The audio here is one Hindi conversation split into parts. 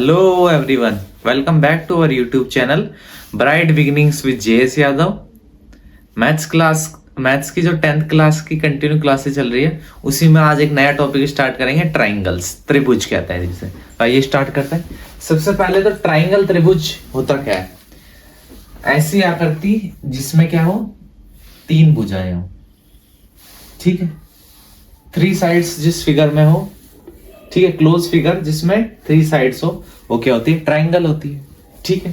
Hello everyone, welcome back to our YouTube channel Bright Beginnings with JS Yadav. Maths की जो 10th क्लास की कंटिन्यू क्लासेस चल रही है उसी में आज एक नया टॉपिक स्टार्ट करेंगे, ट्राइंगल्स, त्रिभुज कहते हैं जिसे। आइए स्टार्ट करते हैं। सबसे पहले तो ट्राइंगल त्रिभुज होता क्या है? ऐसी आकृति जिसमें क्या हो, तीन भुजाएं हो, ठीक है, थ्री साइड्स जिस फिगर में हो, ठीक है, क्लोज फिगर जिसमें थ्री साइड्स हो, वो क्या होती है? ट्राइंगल होती है, ठीक है।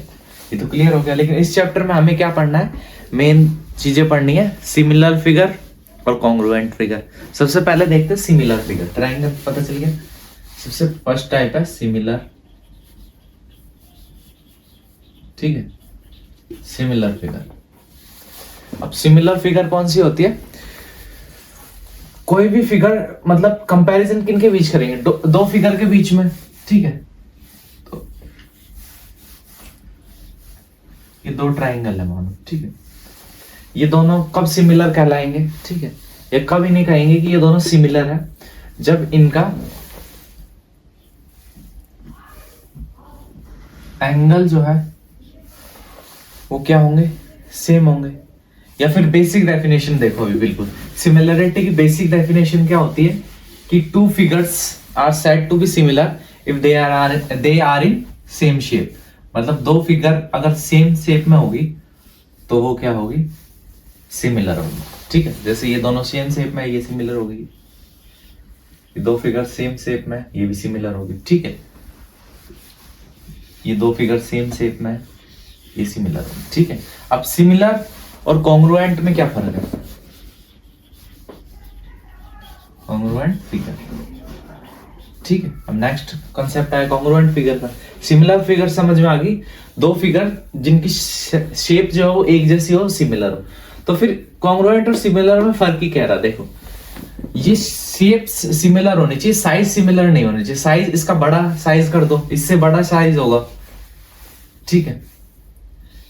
ये तो क्लियर हो गया। लेकिन इस चैप्टर में हमें क्या पढ़ना है? मेन चीजें पढ़नी है, सिमिलर फिगर और कॉन्ग्रुएंट फिगर। सबसे पहले देखते हैं सिमिलर फिगर। ट्राइंगल पता चल गया। सबसे फर्स्ट टाइप है सिमिलर, ठीक है, सिमिलर फिगर। अब सिमिलर फिगर कौन सी होती है? कोई भी फिगर, मतलब कंपैरिजन किन के बीच करेंगे? दो फिगर के बीच में, ठीक है। तो ये दो ट्राइंगल है मानो, ठीक है। ये दोनों कब सिमिलर कहलाएंगे? ठीक है, ये कभी नहीं कहेंगे कि ये दोनों सिमिलर है, जब इनका एंगल जो है वो क्या होंगे? सेम होंगे। या फिर बेसिक डेफिनेशन देखो अभी, बिल्कुल सिमिलरिटी की बेसिक डेफिनेशन क्या होती है कि two figures are said to be similar if they are in same shape. मतलब दो फिगर अगर सेम शेप में होगी तो वो क्या होगी? सिमिलर होगी, ठीक है। जैसे ये दोनों सेम शेप में, ये सिमिलर होगी। ये दो फिगर सेम शेप में, ये भी सिमिलर होगी, ठीक है। ये दो फिगर सेम शेप में, ये सिमिलर होगी, ठीक है। अब सिमिलर और कॉन्ग्रुएंट में क्या फर्क है? कॉन्ग्रुएंट फिगर, ठीक है। अब नेक्स्ट कॉन्सेप्ट है कॉन्ग्रुएंट फिगर का। सिमिलर फिगर समझ में आ गई, दो फिगर जिनकी शेप जो है वो एक जैसी हो, सिमिलर हो। तो फिर कॉन्ग्रुएंट और सिमिलर में फर्क ही कह रहा, देखो ये शेप सिमिलर होनी चाहिए, साइज सिमिलर नहीं होनी चाहिए। साइज इसका बड़ा साइज कर दो, इससे बड़ा साइज होगा, ठीक है,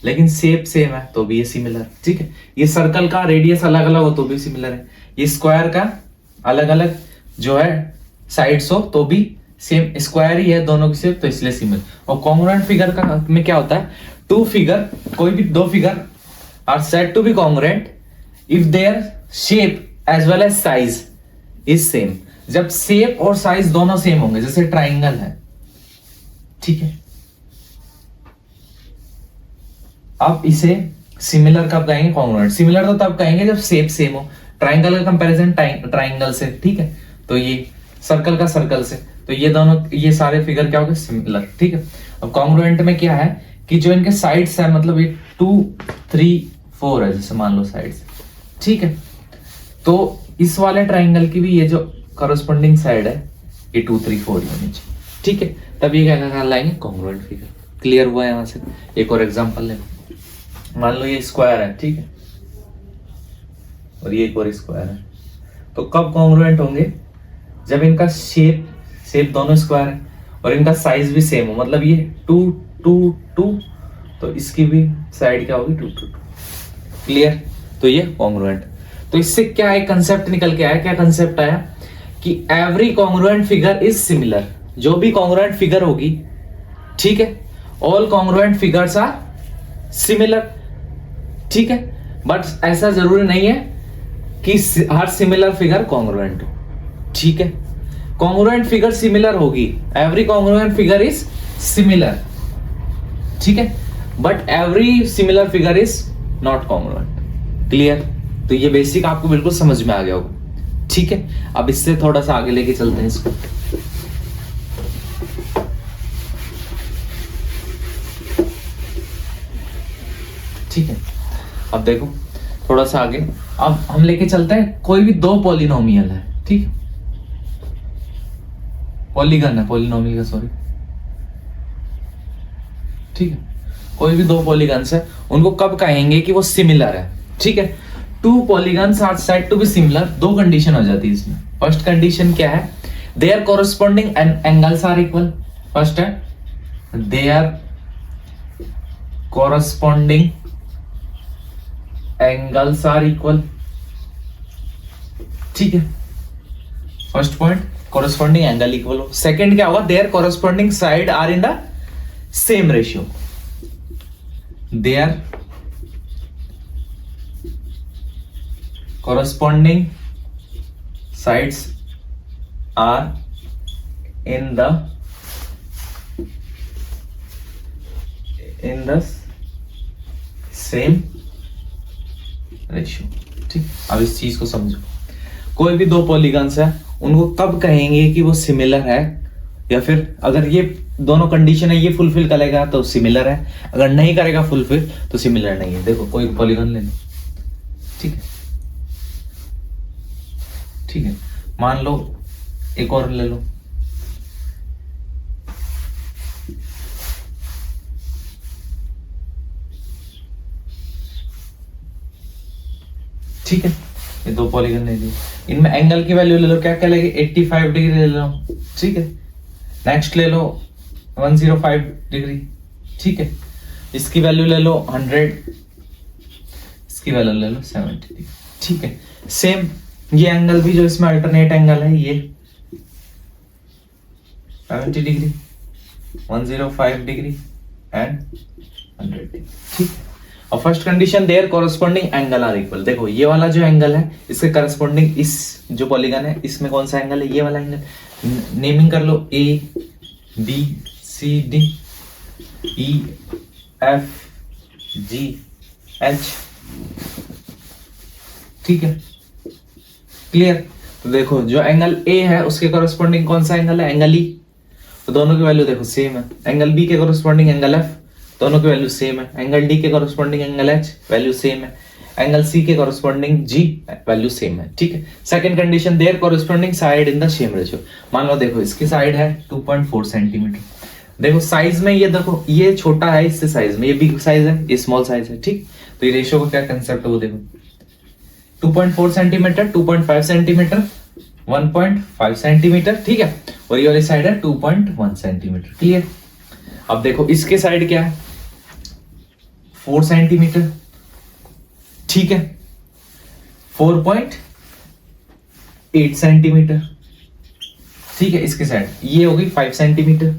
लेकिन शेप सेम है तो भी ये सिमिलर, ठीक है। ये सर्कल का रेडियस अलग अलग हो तो भी सिमिलर है। ये स्क्वायर का अलग अलग जो है साइड्स हो तो भी सेम स्क्वायर ही है दोनों की शेप, तो इसलिए सिमिलर। और कॉन्ग्रुएंट फिगर का में क्या होता है? टू फिगर, कोई भी दो figure are said to be congruent if their shape as well as size is same. जब शेप और साइज दोनों सेम होंगे, जैसे ट्राइंगल है, ठीक है। अब इसे सिमिलर कब कहेंगे? कॉन्ग्रुएंट। सिमिलर तो तब कहेंगे जब शेप सेम हो। ट्राइंगल का कंपैरिजन ट्राइंगल से, ठीक है। तो ये सर्कल का सर्कल से, तो ये दोनों, ये सारे फिगर क्या हो गए? सिमिलर, ठीक है। अब कॉन्ग्रुएंट में क्या है कि जो इनके साइड्स है, मतलब ये 2 3 4 है, जैसे मान लो साइड्स, ठीक है। तो इस वाले ट्राइंगल की भी ये जो कॉरेस्पॉन्डिंग साइड है ये 2 3 4 होनी चाहिए, ठीक है। तब ये क्या कहलाएंगे? Congruent figure. क्लियर हुआ यहां से? एक और एग्जांपल ले, मान लो ये स्क्वायर है, ठीक है, और ये एक और स्क्वायर है। तो कब कॉन्ग्रुएंट होंगे? जब इनका शेप दोनों स्क्वायर है और इनका साइज भी सेम हो। मतलब ये 2 2 2, तो इसकी भी साइड क्या होगी? 2 2 2। क्लियर? तो ये कॉन्ग्रुएंट। तो इससे क्या एक कंसेप्ट निकल के आया? क्या कंसेप्ट आया कि every congruent figure is similar. जो भी कॉन्ग्रुएंट फिगर होगी, ठीक है, all congruent figures are similar, ठीक है। बट ऐसा जरूरी नहीं है कि हर सिमिलर फिगर कॉन्ग्रुएंट हो, ठीक है। कॉन्ग्रुएंट फिगर सिमिलर होगी, every congruent figure is similar, ठीक है, but every similar figure is not congruent. Clear? तो ये बेसिक आपको बिल्कुल समझ में आ गया होगा, ठीक है। अब इससे थोड़ा सा आगे लेके चलते हैं इसको। ठीक है, अब देखो थोड़ा सा आगे, अब हम लेके चलते हैं कोई भी दो पॉलिनोमियल है, ठीक है, पॉलीगन है, पॉलिनोमियल का सॉरी, ठीक है। कोई भी दो पॉलीगन्स है, उनको कब कहेंगे कि वो सिमिलर है? ठीक है, two polygons are said to be similar. दो कंडीशन हो जाती है इसमें। फर्स्ट कंडीशन क्या है? Their corresponding angles are equal. First है their corresponding angles are equal, ठीक है। First point, corresponding angle equal हो। सेकंड क्या होगा? Their corresponding side are in the same ratio, their corresponding sides are in the same ratio. ठीक, अब इस चीज को समझो। कोई भी दो पॉलीगन्स है, उनको कब कहेंगे कि वो सिमिलर है, या फिर अगर ये दोनों कंडीशन है ये फुलफिल करेगा तो सिमिलर है, अगर नहीं करेगा फुलफिल तो सिमिलर नहीं है। देखो कोई पॉलीगन ले लो, ठीक है, ठीक है, मान लो एक और ले लो, ठीक है, ये दो पॉलीगन ले लो, इनमें एंगल की वैल्यू ले लो, क्या क्या लेगी, 85 डिग्री ले लो, ठीक है। नेक्स्ट ले लो 105 डिग्री, ठीक है, इसकी वैल्यू ले लो 100, इसकी वैल्यू ले लो 70 डिग्री, ठीक है। सेम ये एंगल भी जो इसमें अल्टरनेट एंगल है, ये 70 डिग्री, 105 डिग्री एंड 100 डिग्री, ठीक। और first condition, their corresponding angle are equal. देखो ये वाला जो एंगल है इसके करस्पॉन्डिंग इस जो पॉलीगन है इसमें कौन सा एंगल है, ये वाला एंगल। नेमिंग कर लो, A B C D E F G H, ठीक है, क्लियर। तो देखो जो एंगल ए है उसके कॉरस्पॉन्डिंग कौन सा एंगल है, एंगल ई, तो दोनों की वैल्यू देखो सेम है। एंगल बी के कॉरस्पॉन्डिंग एंगल एफ, दोनों की वैल्यू सेम है। एंगल डी के corresponding angle H, value same है। एंगल सी के कॉरस्पॉन्डिंग जी, वैल्यू सेम है, ठीक है। Second condition, their corresponding side in the same ratio. मान लो देखो इसकी साइड है 2.4 सेंटीमीटर, देखो साइज में ये देखो ये छोटा है इससे साइज में, ये बिग साइज है, ये स्मॉल साइज है, ठीक। तो ये रेशियो का क्या कंसेप्ट है वो देखो, 2.4 सेंटीमीटर, 2.5 सेंटीमीटर, 1.5 सेंटीमीटर, ठीक है, और ये वाली साइड है 2.1 सेंटीमीटर, क्लियर। अब देखो इसके साइड क्या है, 4 सेंटीमीटर, ठीक है, 4.8 सेंटीमीटर, ठीक है। इसके साइड ये हो गई 5 सेंटीमीटर,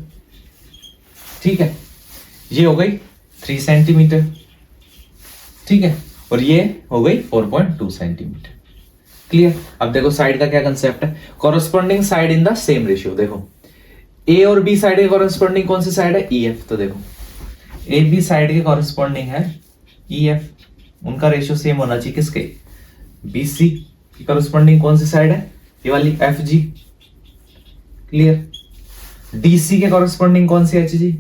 ठीक है, ये हो गई 3 सेंटीमीटर, ठीक है, और ये हो गई 4.2 सेंटीमीटर, क्लियर। अब देखो साइड का क्या कंसेप्ट है, corresponding side in the same ratio. देखो ए और बी साइड के कॉरस्पॉन्डिंग कौन सी साइड है, ई एफ। तो देखो ए बी साइड के कॉरस्पॉन्डिंग है ई एफ, उनका रेशियो सेम होना चाहिए किसके, बी सी की कॉरस्पॉन्डिंग कौन सी साइड है, ये वाली F G, clear. D C के कॉरस्पॉन्डिंग कौन सी, एच जी,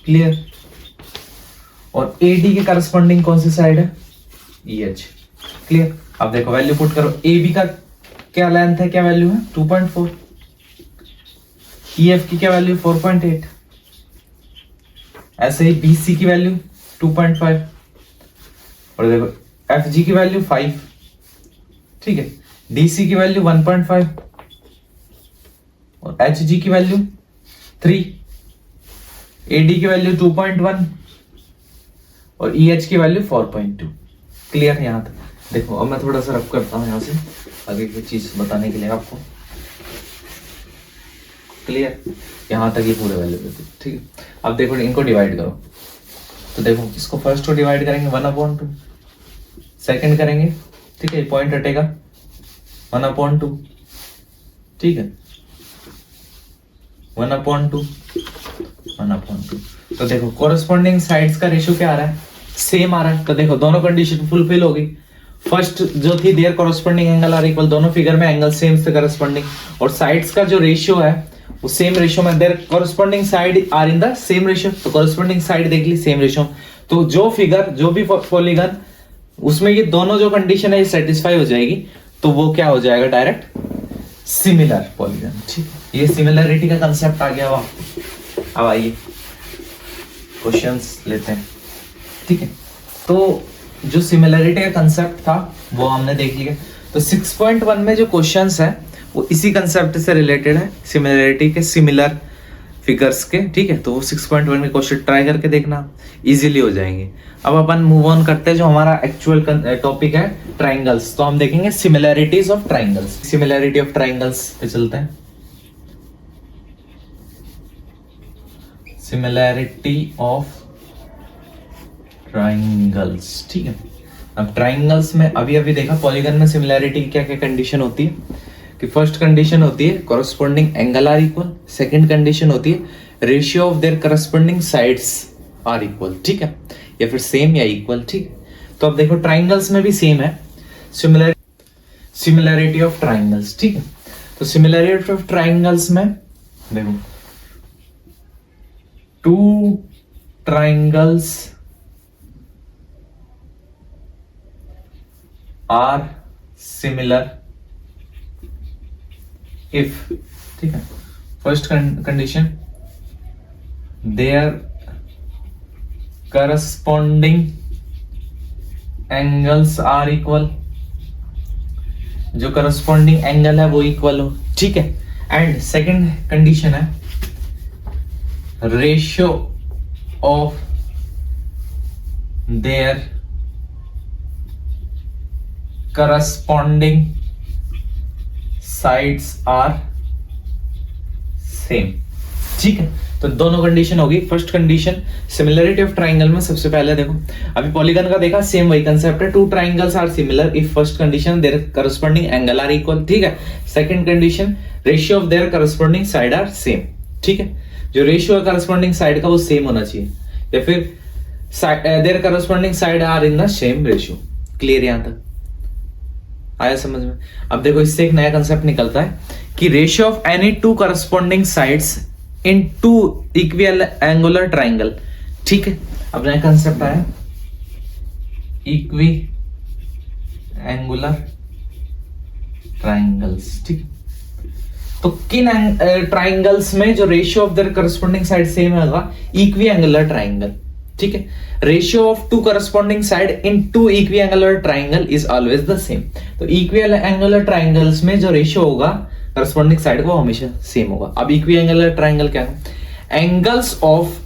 क्लियर। और ए डी के कॉरस्पॉन्डिंग कौन सी साइड है, ई एच, क्लियर। अब देखो वैल्यू पुट करो, ए बी का क्या लेंथ है, क्या वैल्यू है 2.4, ई एफ की क्या वैल्यू 4.8, ऐसे ही बी सी की वैल्यू 2.5, और देखो एफ जी की वैल्यू 5, ठीक है, डी सी की वैल्यू 1.5 और एच जी की वैल्यू 3, ए डी की वैल्यू 2.1 और ई एच की वैल्यू 4.2, क्लियर। यहां तक देखो, अब मैं थोड़ा सा रब करता हूं यहां से आगे की चीज बताने के लिए आपको, क्लियर। यहां तक ये पूरे वैल्यू देते, ठीक है। अब देखो इनको डिवाइड करो, तो देखो इसको फर्स्ट को डिवाइड करेंगे 1/2, सेकंड करेंगे, ठीक है, पॉइंट हटेगा 1/2, ठीक है, 1/2, 1/2। तो देखो कोरस्पॉन्डिंग साइड्स का रेशियो क्या आ रहा है, सेम आ रहा है। तो देखो दोनों कंडीशन फुलफिल हो गई। फर्स्ट जो थी their corresponding angle are equal, दोनों फिगर में एंगल सेम से करस्पॉन्डिंग, और साइड्स का जो रेशियो है वो सेम रेशियो में, their corresponding side are in the same ratio. तो कोरस्पॉन्डिंग साइड देख ली सेम रेशियो, तो जो फिगर जो भी पॉलीगन उसमें ये दोनों जो कंडीशन है सेटिस्फाई हो जाएगी, तो वो क्या हो जाएगा, डायरेक्ट सिमिलर पॉलीगन, ठीक है। ये सिमिलरिटी का कंसेप्ट आ गया। अब आइए क्वेश्चंस लेते हैं, ठीक है। तो जो सिमिलरिटी का कंसेप्ट था वो हमने देख लिया। तो 6.1 में जो क्वेश्चंस है वो इसी कंसेप्ट से रिलेटेड है, सिमिलरिटी के, सिमिलर फिगर्स के, ठीक है। तो वो 6.1 के क्वेश्चन ट्राई करके देखना, इजीली हो जाएंगे। अब अपन मूव ऑन करते हैं, जो हमारा एक्चुअल टॉपिक है ट्राइंगल्स। तो हम देखेंगे similarities of triangles, similarity of triangles पे चलते हैं। सिमिलैरिटी ऑफ ट्राइंगल्स, ठीक है। अब ट्राइंगल्स में अभी अभी देखा पॉलीगन में सिमिलैरिटी की क्या क्या कंडीशन होती है कि फर्स्ट कंडीशन होती है corresponding angle are equal, second condition होती है ratio of their corresponding sides are equal, ठीक है, या फिर सेम या इक्वल, ठीक है। तो अब देखो ट्राइंगल्स में भी सेम है सिमिलैरिटी ऑफ ट्राइंगल्स, ठीक है। तो सिमिलैरिटी ऑफ ट्राइंगल्स में देखो two triangles are similar if, ठीक है, first condition their corresponding angles are equal, जो करस्पॉन्डिंग एंगल है वो इक्वल हो, ठीक है। एंड सेकंड कंडीशन है ratio of their corresponding sides are same, ठीक है। तो दोनों कंडीशन होगी। First condition similarity of triangle में सबसे पहले देखो अभी पॉलीगन का देखा, सेम वही कंसेप्ट है, two triangles are similar if first condition their corresponding angle are equal, ठीक है। Second condition ratio of their corresponding side are same, ठीक है। जो रेशियो है करस्पॉन्डिंग साइड का वो सेम होना चाहिए, या फिर their corresponding side are in the same ratio. Clear यहां तक आया समझ में? अब देखो इससे एक नया कंसेप्ट निकलता है कि ratio of any two corresponding sides in two equal angular triangle, ठीक है। अब नया कंसेप्ट आया इक्वी एंगुलर ट्राइंगल्स, ठीक। तो किन ट्राइंगल्स में जो ratio of their corresponding side same होगा, इक्वी एंगुलर ट्राइंगल, ठीक है। Ratio of two corresponding side in two equiangular triangle is always the same. तो इक्वी एंगुलर ट्राइंगल्स में जो रेशियो होगा करस्पॉन्डिंग साइड को हमेशा सेम होगा। अब इक्वी एंगुलर ट्राइंगल क्या है? Angles of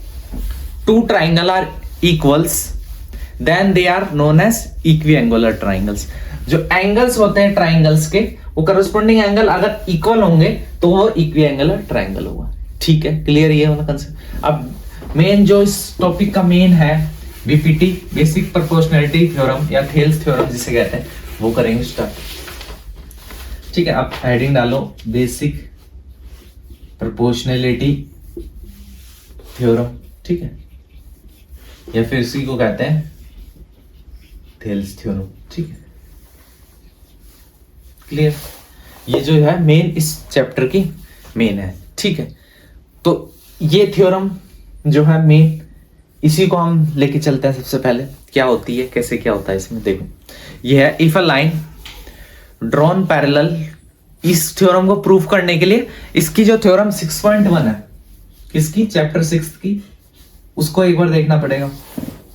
two triangle are equals then they are known as equiangular triangles. जो एंगल्स होते हैं ट्राइंगल्स के वो करस्पॉन्डिंग एंगल अगर इक्वल होंगे तो वो इक्वी एंगुलर ट्राइंगल होगा, ठीक है। क्लियर ये वाला कंसेप्ट। अब मेन जो इस टॉपिक का मेन है बीपीटी बेसिक प्रोपोर्शनैलिटी थ्योरम या थेल्स थ्योरम जिसे कहते हैं वो करेंगे स्टार्ट, ठीक है। आप हेडिंग डालो बेसिक प्रोपोर्शनैलिटी थ्योरम, ठीक है, या फिर इसी को कहते हैं थेल्स थ्योरम, ठीक है। क्लियर? ये जो है मेन इस चैप्टर की मेन है, ठीक है। तो ये थ्योरम जो है मेन इसी को हम लेके चलते हैं। सबसे पहले क्या होती है, कैसे क्या होता है इसमें देखो, ये है if a line drawn parallel. इस थ्योरम को प्रूफ करने के लिए इसकी जो थ्योरम 6.1 है इसकी चैप्टर 6 की, उसको एक बार देखना पड़ेगा,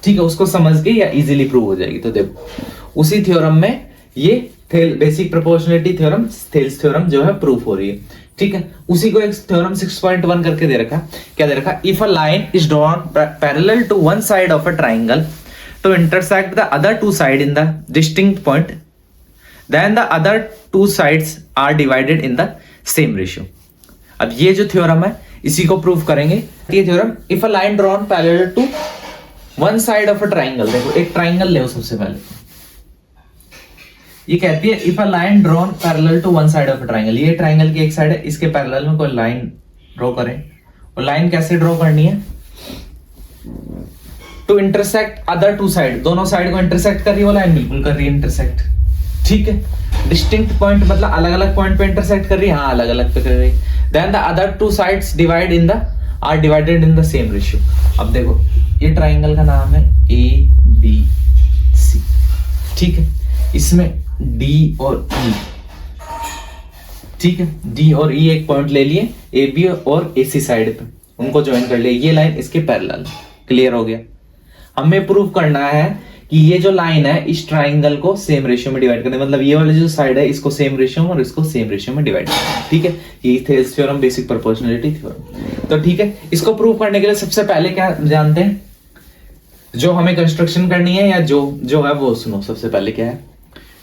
ठीक है। उसको समझ के या इजीली प्रूव हो जाएगी। तो देखो उसी थ्योरम में ये basic proportionality theorem Thales theorem जो है प्रूफ हो रही है, ठीक है। उसी को एक थ्योरम 6.1 करके दे रखा। क्या दे रखा? If a line is drawn parallel to one side of a triangle to intersect the other two side in the distinct point then the other two sides are divided in the same ratio. अब ये जो थ्योरम है इसी को प्रूफ करेंगे। ये theorem if a line drawn parallel to one side of a triangle, देखो एक ट्राइंगल ले सबसे पहले, ये कहती है if a line drawn parallel to one side of a triangle. ये ट्राइंगल की एक साइड है, इसके पैरेलल में कोई लाइन ड्रॉ करें। और लाइन कैसे ड्रॉ करनी है? To intersect other two side, दोनों साइड को इंटरसेक्ट कर रही है वो लाइन, बिल्कुल कर रही है इंटरसेक्ट, ठीक है। डिस्टिंक्ट पॉइंट मतलब अलग अलग पॉइंट पे इंटरसेक्ट कर रही है, हाँ अलग अलग पे कर रही है। Then the other two sides divide in the are divided in the same ratio. अब देखो ये ट्राइंगल का नाम है ABC, ठीक है। इसमें D और E, ठीक है, D और E एक पॉइंट ले लिए AB और AC साइड पे, उनको ज्वाइन कर लिया। ये लाइन इसके पैरेलल। क्लियर हो गया? हमें प्रूव करना है कि ये जो लाइन है इस ट्राइंगल को सेम रेशियो में डिवाइड करना है, मतलब ये वाली जो साइड है इसको सेम रेशियो में और इसको सेम रेशियो में डिवाइड करना है, ठीक है। ये Thales theorem basic proportionality theorem. तो ठीक है, इसको प्रूव करने के लिए सबसे पहले क्या जानते हैं, जो हमें कंस्ट्रक्शन करनी है या जो है वो सुनो। सबसे पहले क्या है,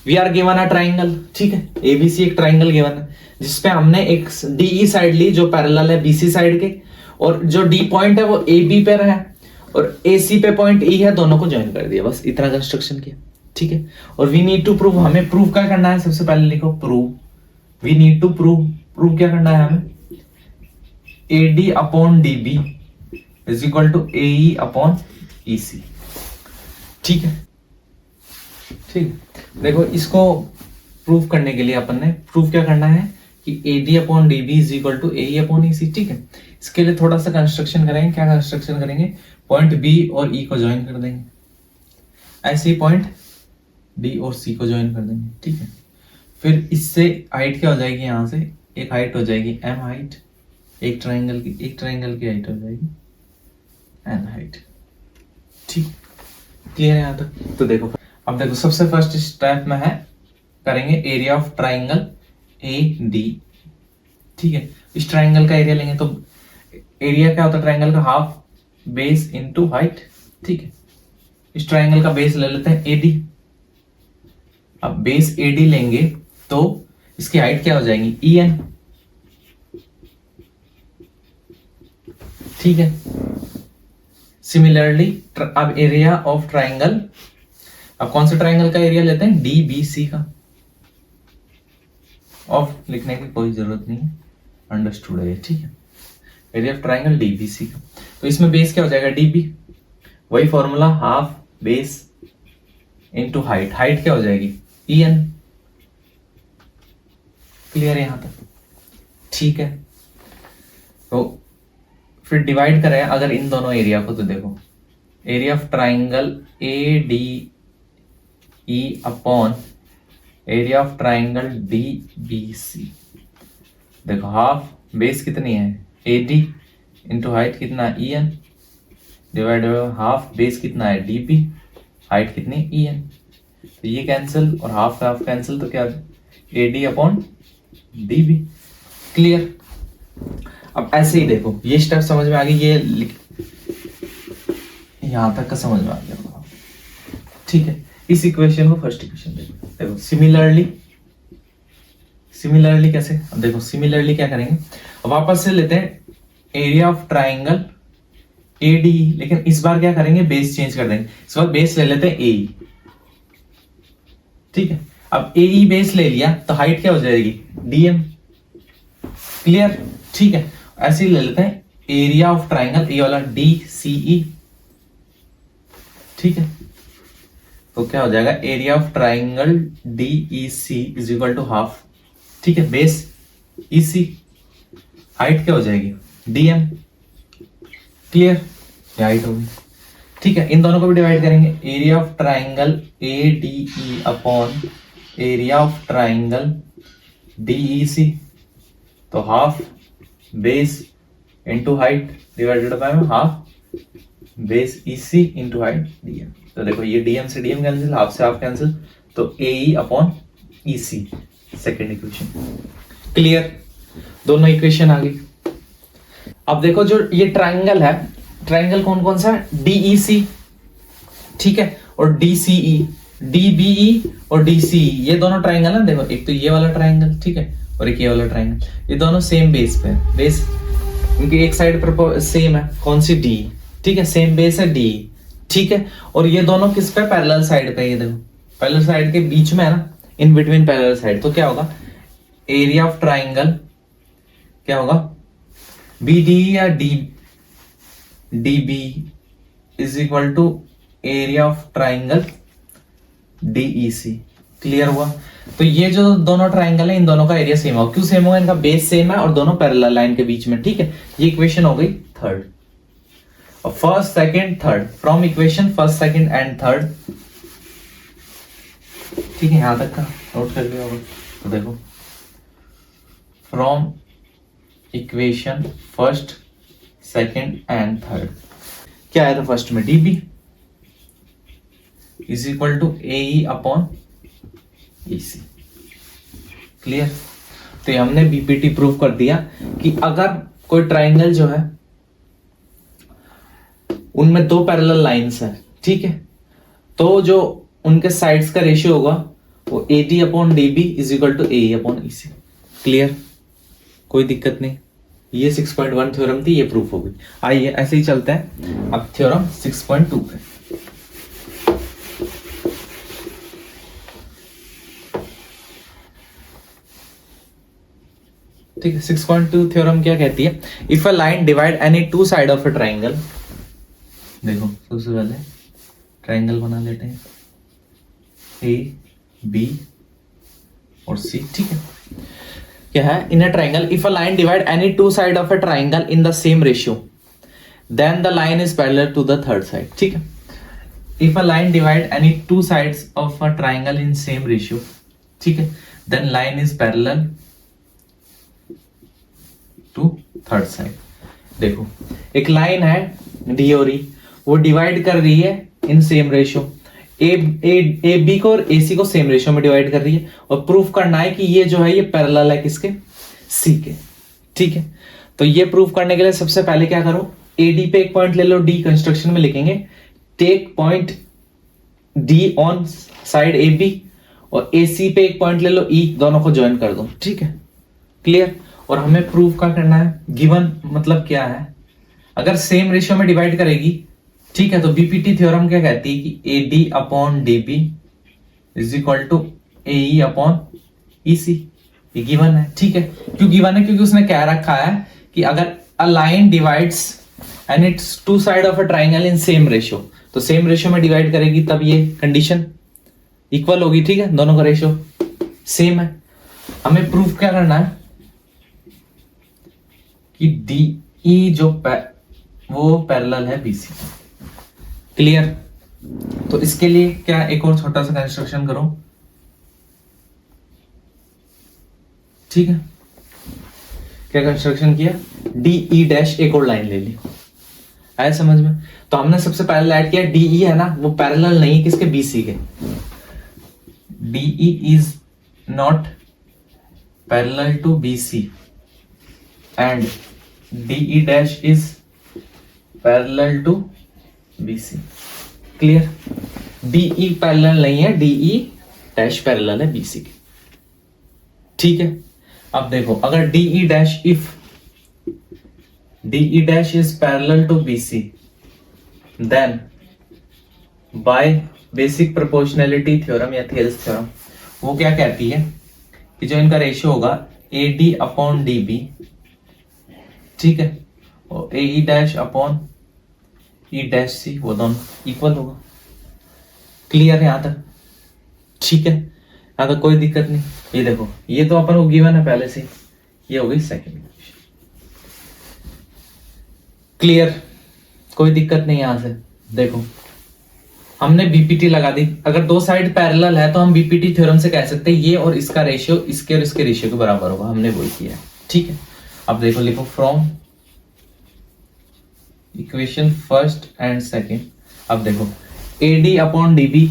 we are given a triangle, ठीक है, ABC एक ट्राइंगल गिवन है जिसपे हमने एक DE साइड ली जो पैरेलल है BC साइड के, और जो डी पॉइंट है वो ए बी पे है और ए सी पे पॉइंट ई है, दोनों को ज्वाइन कर दिया, बस इतना कंस्ट्रक्शन किया, ठीक है। और वी नीड टू प्रूव, हमें प्रूव क्या करना है, सबसे पहले लिखो prove, we need to prove क्या करना है हमें, A D upon D B is equal to A E upon E C, ठीक है। ठीक, देखो इसको प्रूव करने के लिए अपन ने प्रूव क्या करना है कि A D upon D B is equal to A E upon E C, ठीक है। इसके लिए थोड़ा सा कंस्ट्रक्शन करेंगे, क्या कंस्ट्रक्शन करेंगे, पॉइंट बी और ई को ज्वाइन कर देंगे, ऐसे ही पॉइंट डी और सी को ज्वाइन कर देंगे, ठीक है। फिर इससे हाइट क्या हो जाएगी, यहां से एक हाइट हो जाएगी एम हाइट, एक ट्राइंगल की हाइट हो जाएगी एन हाइट, ठीक, क्लियर है यहां तक। तो देखो अब देखो सबसे फर्स्ट स्टेप में है करेंगे area of triangle A D, ठीक है। इस ट्राइंगल का एरिया लेंगे तो एरिया क्या होता है ट्राइंगल का, हाफ बेस इनटू हाइट, ठीक है। इस ट्राइंगल का बेस ले लेते हैं एडी, अब बेस एडी लेंगे तो इसकी हाइट क्या हो जाएगी ई एन, ठीक है। सिमिलरली अब एरिया ऑफ ट्राइंगल, अब कौन से ट्राइंगल का एरिया लेते हैं, डी बी सी का, ऑफ लिखने की कोई जरूरत नहीं है, अंडरस्टूड है, ठीक है। Area of triangle D B C का, तो इसमें बेस क्या हो जाएगा डी बी, वही formula half base into height, height क्या हो जाएगी ई एन, क्लियर है यहां तक, ठीक है। तो फिर डिवाइड करें अगर इन दोनों एरिया को, तो देखो area of triangle A D E upon area of triangle D B C, देखो हाफ बेस कितनी है ए डी इंटू हाइट कितना E N, divide half base कितना है डी बी, हाइट कितनी ई एन, तो ये कैंसिल और हाफ का हाफ कैंसिल, तो क्या A D upon D B, clear. अब ऐसे ही देखो ये स्टेप समझ में आ गई, ये यहां तक का समझ में आ गया, ठीक है। इस इक्वेशन को फर्स्ट इक्वेशन देखो सिमिलरली कैसे, अब देखो सिमिलरली क्या करेंगे, अब वापस से लेते हैं area of triangle A D, लेकिन इस बार क्या करेंगे बेस चेंज कर देंगे, इस बार बेस ले लेते हैं ए, ठीक है। अब ए ई बेस ले लिया तो हाइट क्या हो जाएगी डीएम, क्लियर, ठीक है। ऐसे ही ले लेते हैं एरिया ऑफ ट्राइंगल ए वाला डी सी ई, ठीक है। तो क्या हो जाएगा area of triangle D E C is equal to half, ठीक है, बेस ई सी, हाइट क्या हो जाएगी डीएम, क्लियर, हाइट होगी, ठीक है। इन दोनों को भी डिवाइड करेंगे, area of triangle A D E upon area of triangle D E C, तो half base into height divided by half base E C into height DM, तो देखो ये डीएम से डीएम कैंसिल, हाफ से हाफ कैंसिल, तो A E upon E C, second equation, clear, दोनों इक्वेशन आ गई। अब देखो जो ये ट्राइंगल है, ट्राइंगल कौन कौन सा है, डीई सी, ठीक है, और डीसीई, डीबीई और डीसीई, ये दोनों ट्राइंगल है। देखो एक तो ये वाला ट्राइंगल, ठीक है, और एक ये वाला ट्राइंगल, ये दोनों सेम बेस पे, बेस इनकी एक साइड पर सेम है, कौन सी डी, ठीक है, सेम बेस है डी, ठीक है। और ये दोनों किस पे, पैरेलल साइड पे, ये देखो पैरेलल साइड के बीच में है ना, इन बिटवीन पैरेलल साइड, तो क्या होगा एरिया ऑफ ट्राइंगल क्या होगा बी डी या D D B is equal to area of triangle DE C, clear हुआ। तो ये जो दोनों ट्राइंगल है इन दोनों का एरिया सेम होगा, क्यों सेम होगा, इनका बेस सेम है और दोनों पैरेलल लाइन के बीच में, ठीक है। ये इक्वेशन हो गई थर्ड, और first second third, from equation first second and third, ठीक है, यहां तक का नोट कर लिया होगा। तो देखो from equation first second and third क्या आया था, फर्स्ट में DB is equal to A E upon E C, clear. तो ये हमने बीपीटी प्रूव कर दिया कि अगर कोई ट्राइंगल जो है उनमें दो पैरेलल लाइंस है, ठीक है, तो जो उनके साइड्स का रेशियो होगा वो A D upon D B is equal to A upon E C, clear, कोई दिक्कत नहीं, ये 6.1 थ्योरम थी, ये प्रूफ हो गई। आइए ऐसे ही चलते हैं अब थ्योरम 6.2 पे। ठीक है, 6.2 थ्योरम क्या कहती है? If a line divide any two side of a triangle, देखो सबसे पहले ट्राइंगल बना लेते हैं ए बी और सी। ठीक है, क्या है? In a triangle if a line divide any two side of a triangle in the same ratio then the line is parallel to the third side. ठीक है, if a line divide any two sides of a triangle in same ratio, ठीक है, then line is parallel to third side. देखो एक लाइन है डी और ई, वो डिवाइड कर रही है in same ratio, A B को और ए सी को सेम रेशियो में डिवाइड कर रही है, और प्रूफ करना है कि ये जो है ये पैरेलल है किसके? सी के। ठीक है, तो ये प्रूफ करने के लिए सबसे पहले क्या करो, ए डी पे एक पॉइंट ले लो, डी कंस्ट्रक्शन में लिखेंगे take point D on side A B, और ए सी पे एक पॉइंट ले लो ई, दोनों को ज्वाइन कर दो। ठीक है, क्लियर? और हमें प्रूफ क्या करना है? गिवन मतलब क्या है? अगर सेम रेशियो में डिवाइड करेगी, ठीक है, तो बीपीटी थ्योरम क्या कहती है कि A D upon D B is equal to A E upon E C. ये गिवन है। ठीक है, क्यों गिवन है? क्योंकि उसने क्या रखा है कि अगर a line divides and its two side of a triangle in same ratio, तो सेम रेशियो में डिवाइड करेगी तब ये कंडीशन इक्वल होगी। ठीक है, दोनों का रेशियो सेम है। हमें प्रूफ क्या करना है कि डी ई जो वो पैरेलल है बीसी। क्लियर? तो इसके लिए क्या, एक और छोटा सा कंस्ट्रक्शन करो। ठीक है, क्या कंस्ट्रक्शन किया? डी ई डैश एक और लाइन ले ली, आया समझ में? तो हमने सबसे पहले ऐड किया डी ई है ना, वो पैरेलल नहीं किसके? बीसी के। D E is not parallel to BC and D E dash is parallel to BC. Clear? DE parallel नहीं है, डीई डैश पैरेलल है बीसी के। ठीक है, अब देखो अगर DE dash, if DE dash is parallel to BC then by basic proportionality theorem या थियल्स थ्योरम, वो क्या कहती है कि जो इनका रेशियो होगा A D upon D B, ठीक है, और A E dash upon E dash C, वो दोनों इक्वल होगा। क्लियर है यहां तक? ठीक है, यहां तक कोई दिक्कत नहीं। ये देखो, ये तो अपन को गिवन है पहले से, ये हो गई सेकंड। क्लियर? कोई दिक्कत नहीं यहां से। देखो हमने बीपीटी लगा दी, अगर दो साइड पैरेलल है तो हम बीपीटी थ्योरम से कह सकते हैं ये और इसका रेशियो इसके और इसके रेशियो के बराबर होगा, हमने वही किया है। ठीक है, अब देखो लिखो from equation first and second. अब देखो A D upon D B,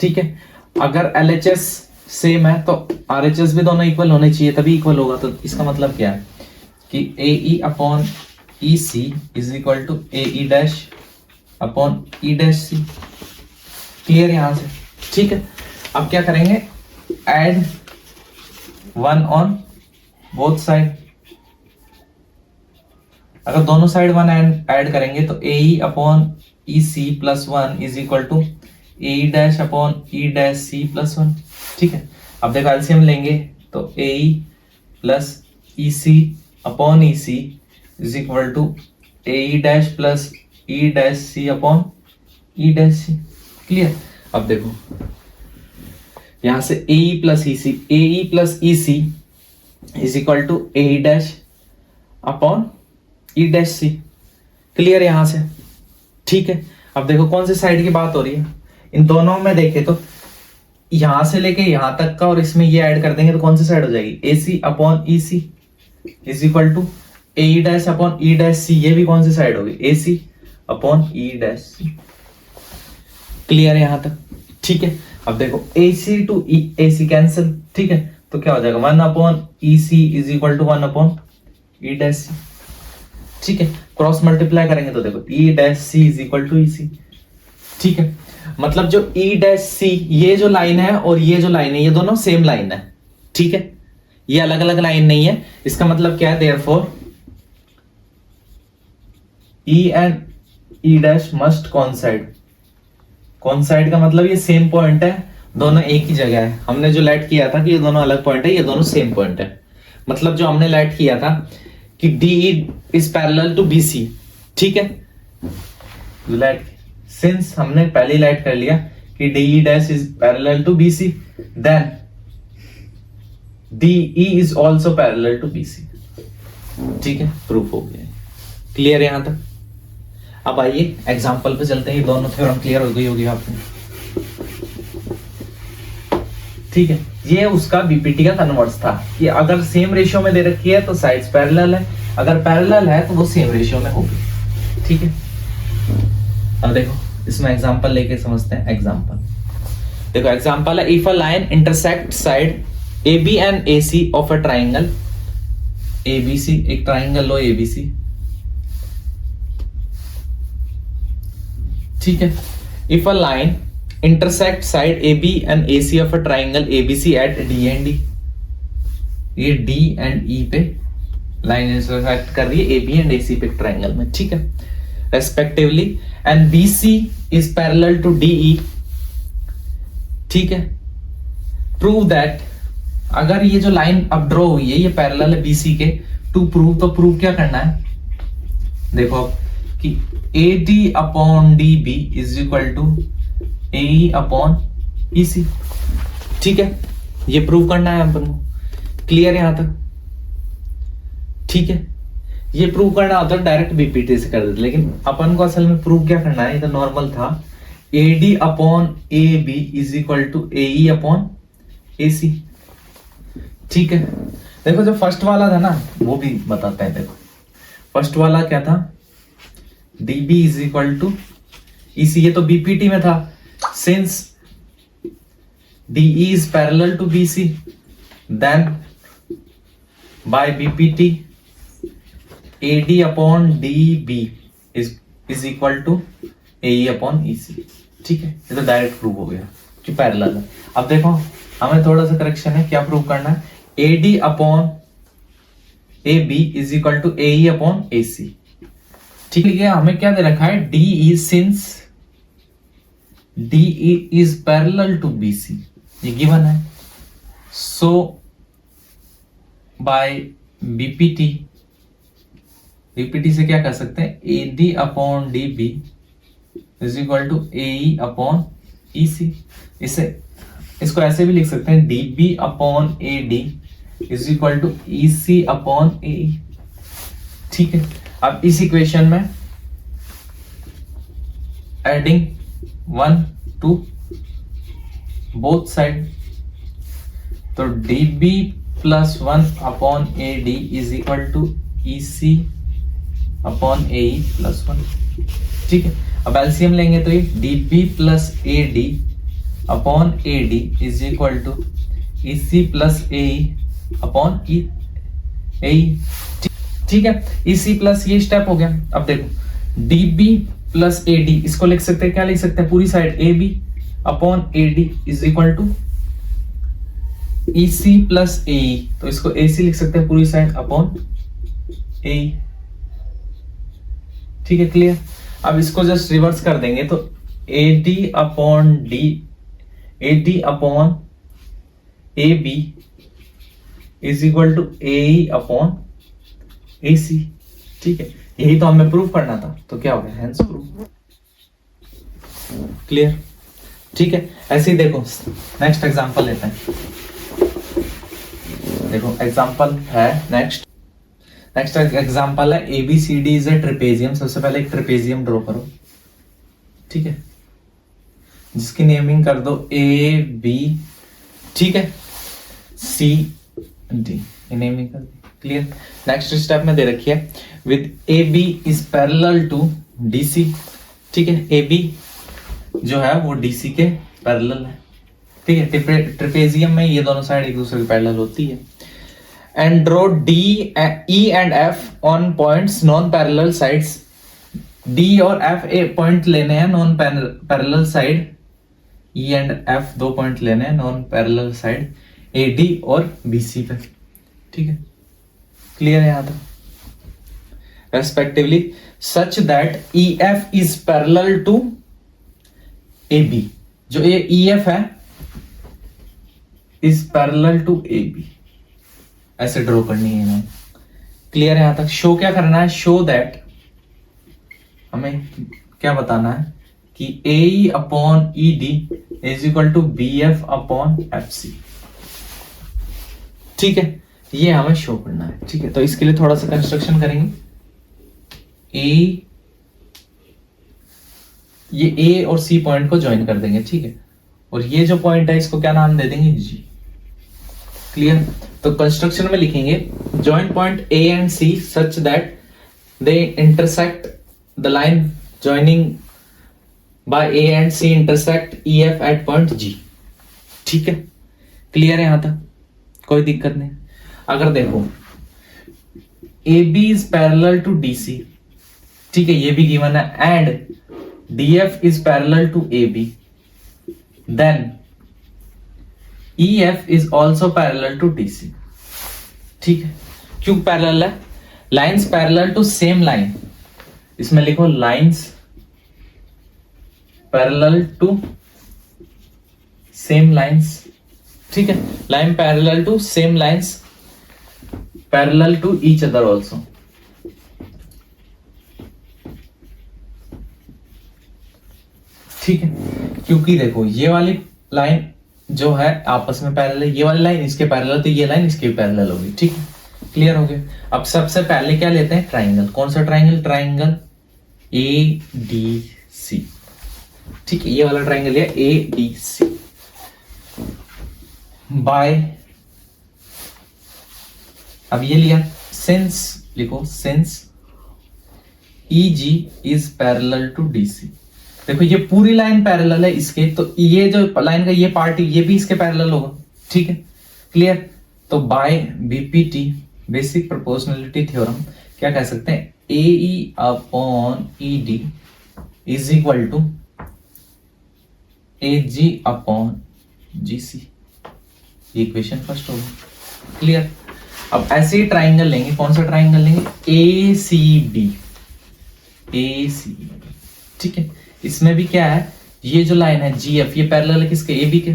ठीक है, अगर एल एच एस सेम है तो आर एच एस भी दोनों इक्वल होने चाहिए, तभी इक्वल होगा। तो इसका मतलब क्या है कि A E upon E C is equal to A E dash upon E dash C. Clear यहां से? ठीक है, अब क्या करेंगे, add one on both side. अगर दोनों साइड वन ऐड करेंगे तो A E upon E C plus one is equal to A E dash upon E dash C plus one. ठीक है, अब देखो एलसीएम लेंगे तो A E plus E C upon E C is equal to A E dash plus E dash C upon E dash C. Clear? अब देखो यहां से A E plus E C, A E plus E C is equal to A E dash upon E dash C. Clear यहां से? ठीक है, अब देखो कौन से साइड की बात हो रही है, इन दोनों में देखे तो यहां से लेके यहां तक का और इसमें ये ऐड कर देंगे तो कौन सी साइड हो जाएगी, A C upon E C is equal to A E dash upon E dash C. ये भी कौन सी साइड होगी, A C upon E dash C. Clear है यहां तक? ठीक है, अब देखो ए सी टू ए सी कैंसिल, ठीक है, तो क्या हो जाएगा, one upon E C is equal to one upon E dash C. ठीक है, क्रॉस मल्टीप्लाई करेंगे तो देखो E dash C is equal to E C. ठीक है, मतलब जो ई डैश सी, ये जो लाइन है और ये जो लाइन है, ये दोनों सेम लाइन है। ठीक है, ये अलग अलग लाइन नहीं है। इसका मतलब क्या है, therefore E and E dash must कॉन्साइड। कॉन्साइड का मतलब ये सेम पॉइंट है, दोनों एक ही जगह है। हमने जो लेट किया था कि ये दोनों अलग पॉइंट है, ये दोनों सेम पॉइंट है। मतलब जो हमने लेट किया था कि D is parallel to B C, ठीक है। लेट सिंस हमने पहले लेट कर लिया कि D dash is parallel to B C, then D E is also parallel to B C, ठीक है। प्रूफ हो गया, क्लियर है यहां तक। अब आइए एग्जाम्पल पे चलते हैं, ये दोनों थ्योरम क्लियर हो गई होगी आपको, ठीक है। ये उसका बीपीटी का कन्वर्स था कि अगर सेम रेशियो में दे रखी है तो साइड्स पैरेलल है, अगर पैरेलल है तो वो सेम रेशियो में होगी, ठीक है। अब देखो इसमें एग्जांपल लेके समझते हैं। एग्जांपल देखो, एग्जांपल है if a line intersect side A B and A C of a triangle ABC, एक ट्राइंगल लो एबीसी, ठीक है। If a line intersect side AB and AC of a triangle ABC at D and E, ये D and E पे लाइन इंटरसेक्ट कर रही है AB and AC पे ट्राइंगल में, ठीक है, respectively, and BC is parallel to DE, ठीक है। प्रूव दैट, अगर ये जो लाइन अब ड्रॉ हुई है ये पैरेलल है BC के, टू प्रूव, तो प्रूव क्या करना है, देखो कि AD upon DB is equal to AE upon EC, ठीक है। ये प्रूव करना है अपन को, क्लियर यहां तक, ठीक है। ये प्रूव करना होता है डायरेक्ट बीपीटी से कर देते, लेकिन अपन को असल में प्रूव क्या करना है, ये तो नॉर्मल था, AD upon AB is equal to AE upon AC, ठीक है। देखो जो फर्स्ट वाला था ना वो भी बताते हैं। देखो फर्स्ट वाला क्या था, DB is equal to EC, ये तो बीपीटी में था। Since DE is parallel to BC, then by BPT AD upon DB is equal to AE upon EC, ठीक है। ये तो डायरेक्ट प्रूव हो गया कि पैरेलल है। अब देखो हमें थोड़ा सा करेक्शन है, क्या प्रूव करना है, AD upon AB is equal to AE upon AC, ठीक है। हमें क्या दे रखा है, DE since DE is parallel to BC, ये गिवन है। So by BPT से क्या कर सकते हैं, AD upon DB is equal to AE upon EC। इसको ऐसे भी लिख सकते हैं, DB upon AD is equal to EC upon AE, ठीक है। अब इस इक्वेशन में एडिंग 1 to both side, तो DB plus 1 upon AD is equal to EC upon AE plus 1, ठीक है। अब एलसीएम लेंगे तो ये DB plus AD upon AD is equal to EC plus AE upon AE, ठीक है। EC प्लस ये स्टेप हो गया। अब देखो DB प्लस AD, इसको लिख सकते हैं, क्या लिख सकते हैं, पूरी side AB upon AD is equal to EC plus AE, तो इसको AC लिख सकते हैं पूरी साइड अपॉन AE, ठीक है, क्लियर। अब इसको जस्ट रिवर्स कर देंगे तो AD upon AD upon AB is equal to AE upon AC, ठीक है। यही तो हमें प्रूव करना था, तो क्या हो गया, हेंस प्रूव, क्लियर, ठीक है। ऐसे ही देखो नेक्स्ट एग्जांपल लेते हैं। देखो एग्जांपल है नेक्स्ट एग्जांपल है ABCD इज ए ट्रेपेजियम। सबसे पहले एक ट्रेपेजियम ड्रॉ करो, ठीक है, जिसकी नेमिंग कर दो AB, ठीक है, CD नेमिंग कर दो, क्लियर। नेक्स्ट स्टेप में दे रखी है with AB is parallel to DC, ठीक है। AB जो है वो DC के पैरेलल है, ठीक है। ट्रेपेजियम में ये दोनों साइड एक दूसरे के पैरेलल होती है। एंड ड्रॉ E एंड F on points non parallel sides. D और F पॉइंट लेने हैं नॉन पैरेलल साइड, E एंड F दो पॉइंट लेने हैं नॉन पैरेलल साइड AD और BC पे, ठीक है, क्लियर है यहां तक। respectively such that EF is parallel to AB। जो ये EF है is parallel to AB, ऐसे ड्रॉ करनी है हमें। क्लियर है यहां तक? शो क्या करना है? शो दैट, हमें क्या बताना है कि AE upon ED is equal to BF upon FC। ठीक है, ये हमें शो करना है। ठीक है, तो इसके लिए थोड़ा सा कंस्ट्रक्शन करेंगे। ये A और C पॉइंट को ज्वाइन कर देंगे। ठीक है, और ये जो पॉइंट है इसको क्या नाम दे देंगे? G। क्लियर? तो कंस्ट्रक्शन में लिखेंगे joint point A and C such that they intersect the line joining by A and C intersect EF at point G। ठीक है, क्लियर है यहां तक? कोई दिक्कत नहीं। अगर देखो AB is parallel to DC, ठीक है, ये भी गिवन है, and DF is parallel to AB, then EF is also parallel to DC। ठीक है, क्यों पैरेलल है? Lines parallel to same line, इसमें लिखो lines parallel to same lines. ठीक है, line parallel to same lines parallel to each other also. ठीक है, क्योंकि देखो ये वाली लाइन जो है आपस में पैरेलल है, ये वाली लाइन इसके पैरेलल, तो ये लाइन इसके पैरेलल होगी। ठीक है, क्लियर हो गया? अब सबसे पहले क्या लेते हैं? ट्राइंगल। कौन सा ट्राइंगल? Triangle ADC। ठीक है, ये वाला ट्राइंगल है ADC बाय, अब ये लिया सिंस, लिखो since EG is parallel to DC। देखो ये पूरी लाइन पैरेलल है इसके, तो ये जो लाइन का ये पार्ट ये भी इसके पैरेलल होगा। ठीक है, क्लियर? तो by BPT basic proportionality theorem क्या कह सकते हैं? AE upon ED is equal to AG upon GC। ये इक्वेशन फर्स्ट होगा। क्लियर? अब ऐसे ही ट्राइंगल लेंगे। कौन सा ट्राइंगल लेंगे? ACB। ठीक है, इसमें भी क्या है? ये जो लाइन है GF, ये पैरेलल है किसके? AB के।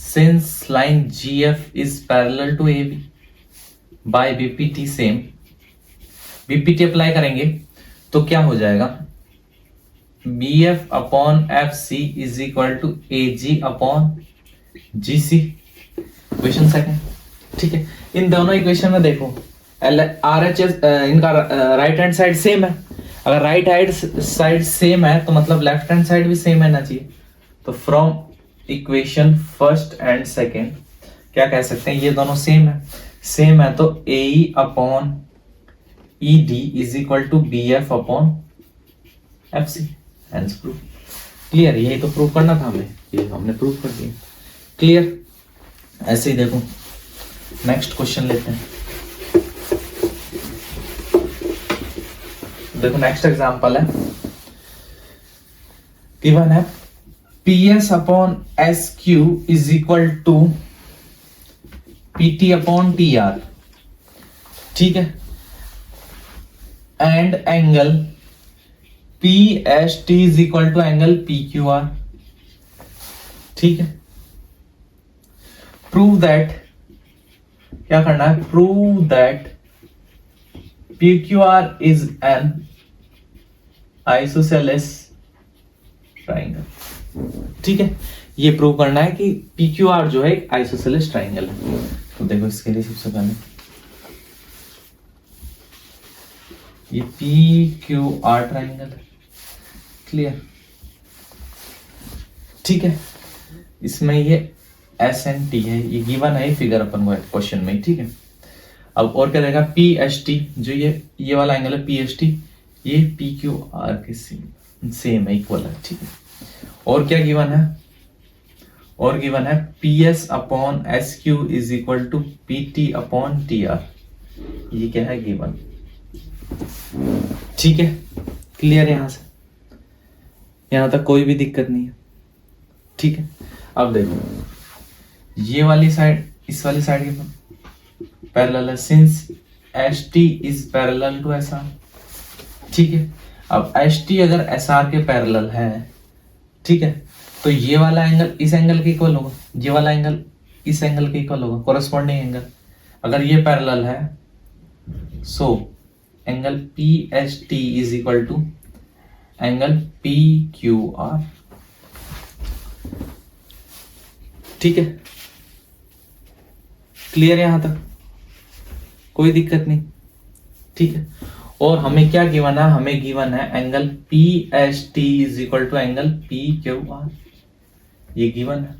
Since line GF is parallel to AB by BPT same, BPT apply करेंगे तो क्या हो जाएगा? BF upon FC is equal to AG upon GC। Equation second. ठीक है, इन दोनों इक्वेशन में देखो RHS इनका राइट हैंड साइड सेम है। अगर राइट हैंड साइड सेम है तो मतलब लेफ्ट हैंड साइड भी सेम है ना चाहिए। तो from equation first and second क्या कह सकते हैं? ये दोनों सेम है। सेम है तो AE upon ED is equal to BF upon FC। Hence proof. Clear? यही तो प्रूफ करना था हमें, ये हमने प्रूफ कर दिया। क्लियर? ऐसे ही देखो नेक्स्ट क्वेश्चन लेते हैं। देखो नेक्स्ट एग्जांपल है, गिवन है PS upon SQ is equal to PT upon TR। ठीक है, and angle PST is equal to angle PQR। ठीक है, प्रूव दैट, क्या करना है? Prove that PQR is an isosceles triangle. ठीक है, ये प्रूव करना है कि PQR जो है एक आइसोसेलेस ट्राइंगल है। तो देखो इसके लिए सबसे पहले ये PQR ट्राइंगल है। क्लियर? ठीक है, इसमें ये SNT है, ये गिवन है फिगर अपन को क्वेश्चन में। ठीक है, अब और क्या रहेगा? PST, जो ये वाला एंगल है PST, ये PQR के सेम है, इक्वल है। ठीक है, और क्या गिवन है? और गिवन है PS upon SQ is equal to PT upon TR। ये क्या है? गिवन। ठीक है, क्लियर? यहां से यहां तक कोई भी दिक्कत नहीं है। ठीक है, अब देखो ये वाली साइड इस वाली साइड के पैरेलल है। Since H T is parallel to S R, ठीक है। अब एच टी अगर एस आर के पैरेलल है, ठीक है, तो ये वाला एंगल इस एंगल के इक्वल होगा, ये वाला एंगल इस एंगल के इक्वल होगा, कोरस्पॉन्डिंग एंगल। अगर ये पैरेलल है, so angle P H T is equal to angle P Q R, ठीक है। क्लियर यहां तक, कोई दिक्कत नहीं, ठीक है। और हमें क्या गिवन है, हमें गिवन है angle P H T is equal to angle P Q R, ये गिवन है,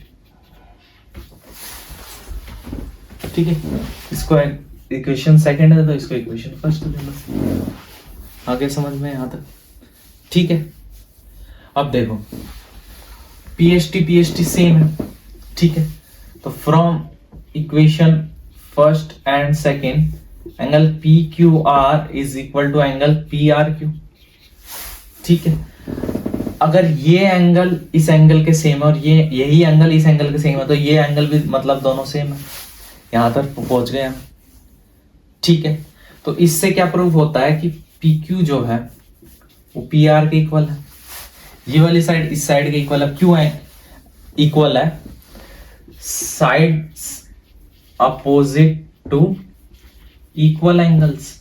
ठीक है। इसको इक्वेशन सेकंड है तो इसको इक्वेशन फर्स्ट ले लो, आगे समझ में यहां तक, ठीक है। अब देखो पी एच टी सेम है, ठीक है। तो from equation first and second angle P Q R is equal to angle P R Q, ठीक है। अगर ये एंगल इस एंगल के सेम है और ये यही एंगल इस एंगल के सेम है, तो ये एंगल भी मतलब दोनों सेम है, यहां तक पहुंच गए हम, ठीक है। तो इससे क्या प्रूव होता है कि पी क्यू जो है वो पी आर के इक्वल है, ये वाली साइड इस साइड के इक्वल है, क्यों है इक्वल है, sides opposite to equal angles,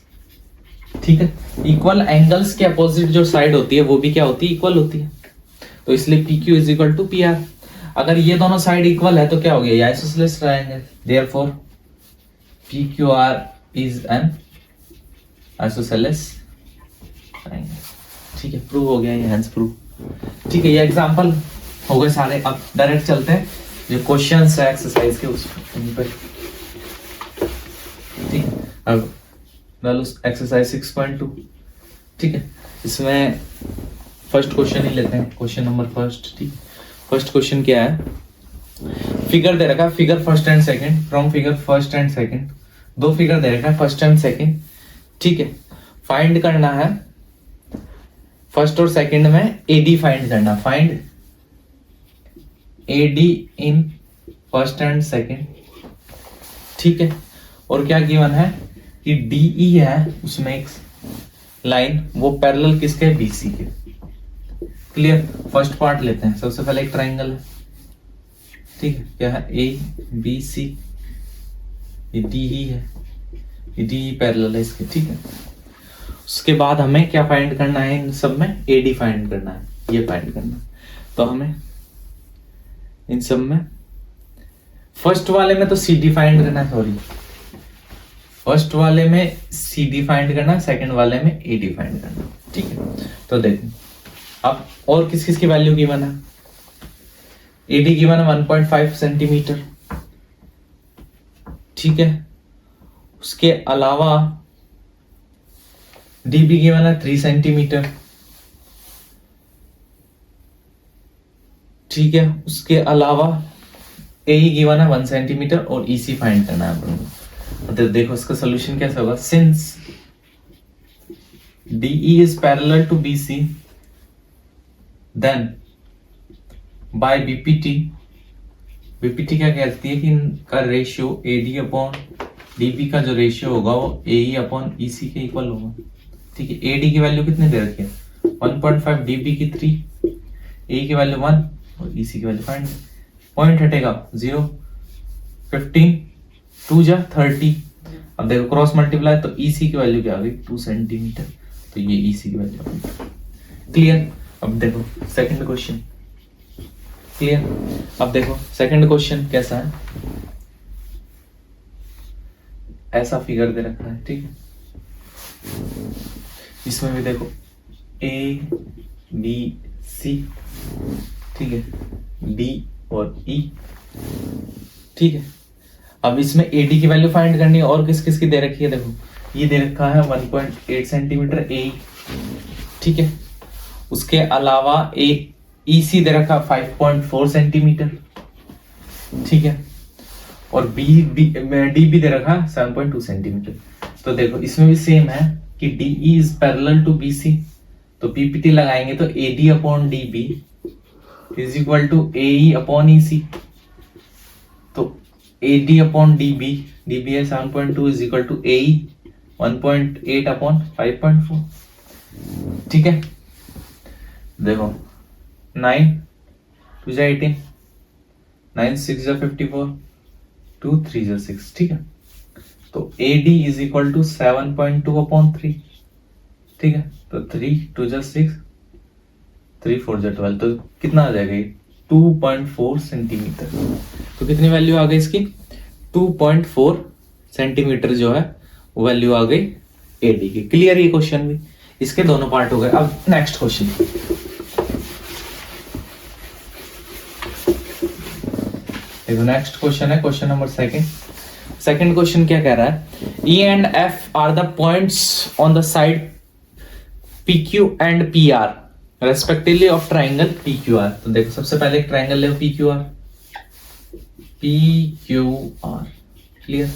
ठीक है। इक्वल एंगल्स के अपोजिट जो साइड होती है वो भी क्या होती है, इक्वल होती है, तो इसलिए P Q is equal to P R. अगर ये दोनों साइड इक्वल है तो क्या हो गया, ये isosceles triangle, therefore P Q R is an isosceles triangle, ठीक है। प्रूव हो गया ये, हेंस प्रूव, ठीक है। ये एग्जांपल हो गए सारे। अब डायरेक्ट चलते हैं जो क्वेश्चंस है एक्सरसाइज के उस पर, ठीक है। अब एक्सरसाइज 6.2, ठीक है। इसमें फर्स्ट क्वेश्चन ही लेते हैं, क्वेश्चन नंबर फर्स्ट, ठीक। फर्स्ट क्वेश्चन क्या है, फिगर दे रखा है, figure first and second, from figure first and second, दो फिगर दे रखा है फर्स्ट एंड सेकंड, ठीक है। फाइंड करना है फर्स्ट और सेकंड में एडी फाइंड करना, find AD in first and second, ठीक है। और क्या गिवन है कि डीई है, उसमें एक लाइन वो पैरेलल किसके, बीसी के, क्लियर। फर्स्ट पार्ट लेते हैं, सबसे पहले एक ट्राइंगल है, ठीक है, क्या है, ए बी सी, ये डीई है, ये डीई पैरेलल है इसके, ठीक है। उसके बाद हमें क्या फाइंड करना है, इन सब में एडी फाइंड करना है, ये फाइंड करना है। तो हमें इन सब में फर्स्ट वाले में तो सी डी फाइंड करना है, सॉरी फर्स्ट वाले में सी डी फाइंड करना, सेकंड वाले में ए डी फाइंड करना, ठीक है। तो देखो अब और किस किस की वैल्यू गिवन है, ए डी गिवन है 1.5 सेंटीमीटर, ठीक है। उसके अलावा डी बी गिवन है 3 सेंटीमीटर, ठीक है। उसके अलावा ए गिवन है 1 सेंटीमीटर और ई सी फाइंड करना है अपन को। तो देखो इसका सोल्यूशन कैसे होगा, since DE is parallel to BC, then by BPT क्या कहती है कि इनका रेशियो AD अपॉन DB का जो रेशियो होगा वो AE अपॉन EC के इक्वल होगा, ठीक है। AD की वैल्यू कितने दे रखी है 1.5, DB की 3, AE की वैल्यू 1 और EC की वैल्यू 5, पॉइंट हटेगा 0, 15, 2 जा 30। अब देखो क्रॉस मल्टीप्लाई तो EC की वैल्यू क्या आ गई 2 सेंटीमीटर, तो ये EC की वैल्यू आ गई, क्लियर। अब देखो सेकंड क्वेश्चन, क्लियर। अब देखो सेकंड क्वेश्चन कैसा है, ऐसा फिगर दे रखा है, ठीक है। इसमें भी देखो A B C, ठीक है, D और E, ठीक है। अब इसमें AD की वैल्यू फाइंड करनी है, और किस किस की दे रखी है, देखो ये दे रखा है 1.8 सेंटीमीटर AE, ठीक है। उसके अलावा EC दे रखा 5.4 सेंटीमीटर, ठीक है। और DB दे रखा 7.2 सेंटीमीटर। तो देखो इसमें भी सेम है कि DE is parallel to BC, तो PPT लगाएंगे तो AD upon DB is equal to AE upon EC, तो AD अपॉन DB है 7.2 is equal to AE 1.8 upon 5.4। ठीक है, देखो 9 2 जा 18, 9 6 जा 54, 2 3 जा 6। ठीक है, तो AD is equal to 7.2 upon 3। ठीक है, तो 3 2 जा 6, 3 4 जा 12, तो कितना आ जाएगा ये 2.4 सेंटीमीटर। तो कितनी वैल्यू आ गई इसकी 2.4 सेंटीमीटर जो है वो वैल्यू आ गई AD की। क्लियर ये क्वेश्चन भी, इसके दोनों पार्ट हो गए। अब नेक्स्ट क्वेश्चन, देखो नेक्स्ट क्वेश्चन है क्वेश्चन नंबर सेकंड क्वेश्चन क्या कह रहा है, E and F are the points on the side PQ and PR respectively of triangle PQR। तो देखो सबसे पहले एक ट्राइंगल ले PQR, क्लियर।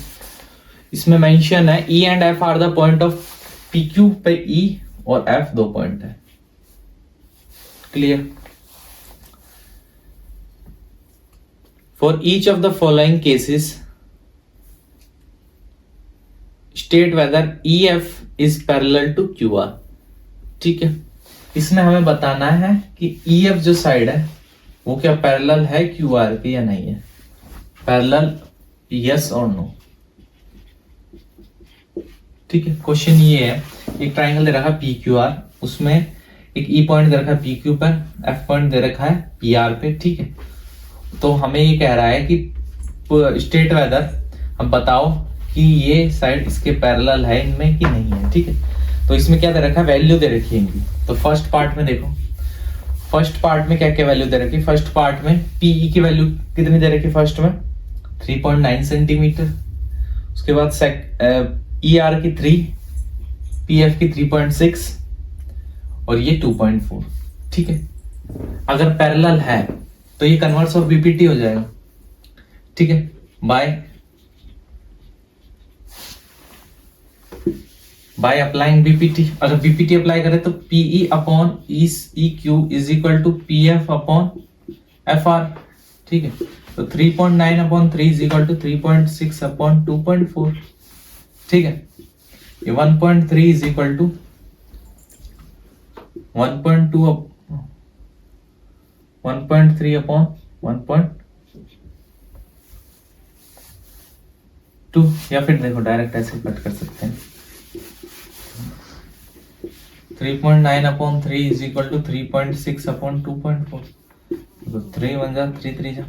इसमें मेंशन है E एंड F are the point of PQ पे E और F 2 पॉइंट है। Clear. For each of the following cases state weather EF is parallel to QR। ठीक है, इसमें हमें बताना है कि EF जो साइड है वो क्या पैरेलल है QR के या नहीं है। पैरेलल यस और नो। ठीक है, क्वेश्चन ये है, एक ट्राइंगल दे रखा है PQR, उसमें एक E पॉइंट दे रखा है PQ पर, F पॉइंट दे रखा है PR पे। ठीक है, तो हमें ये कह रहा है कि स्टेट वेदर, हम बताओ कि ये साइड इसके पैरेलल है इनमें कि नहीं है। ठीक है, तो इसमें क्या दे रखा है, वैल्यू दे रखी है इनकी। तो फर्स्ट पार्ट में देखो, फर्स्ट पार्ट में क्या क्या वैल्यू दे रखी है। फर्स्ट पार्ट में PE की वैल्यू कितनी दे रखी, फर्स्ट में 3.9 सेंटीमीटर। उसके बाद ER की 3, PF की 3.6 और ये 2.4। ठीक है, अगर पैरेलल है तो ये कन्वर्स ऑफ BPT हो जाएगा। ठीक है, बाय अप्लाइंग BPT। अगर BPT अप्लाई करें तो PE upon EQ is equal to PF upon FR। ठीक है, तो 3.9 upon 3 is equal to 3.6 upon 2.4। ठीक है, ये 1.3 इज इक्वल टू 1.3 अपॉन 1.2, या फिर देखो डायरेक्ट ऐसे कट कर सकते हैं। 3.9 upon 3 is equal to 3.6 upon 2.4। तो 3 1 जा 3 3 जा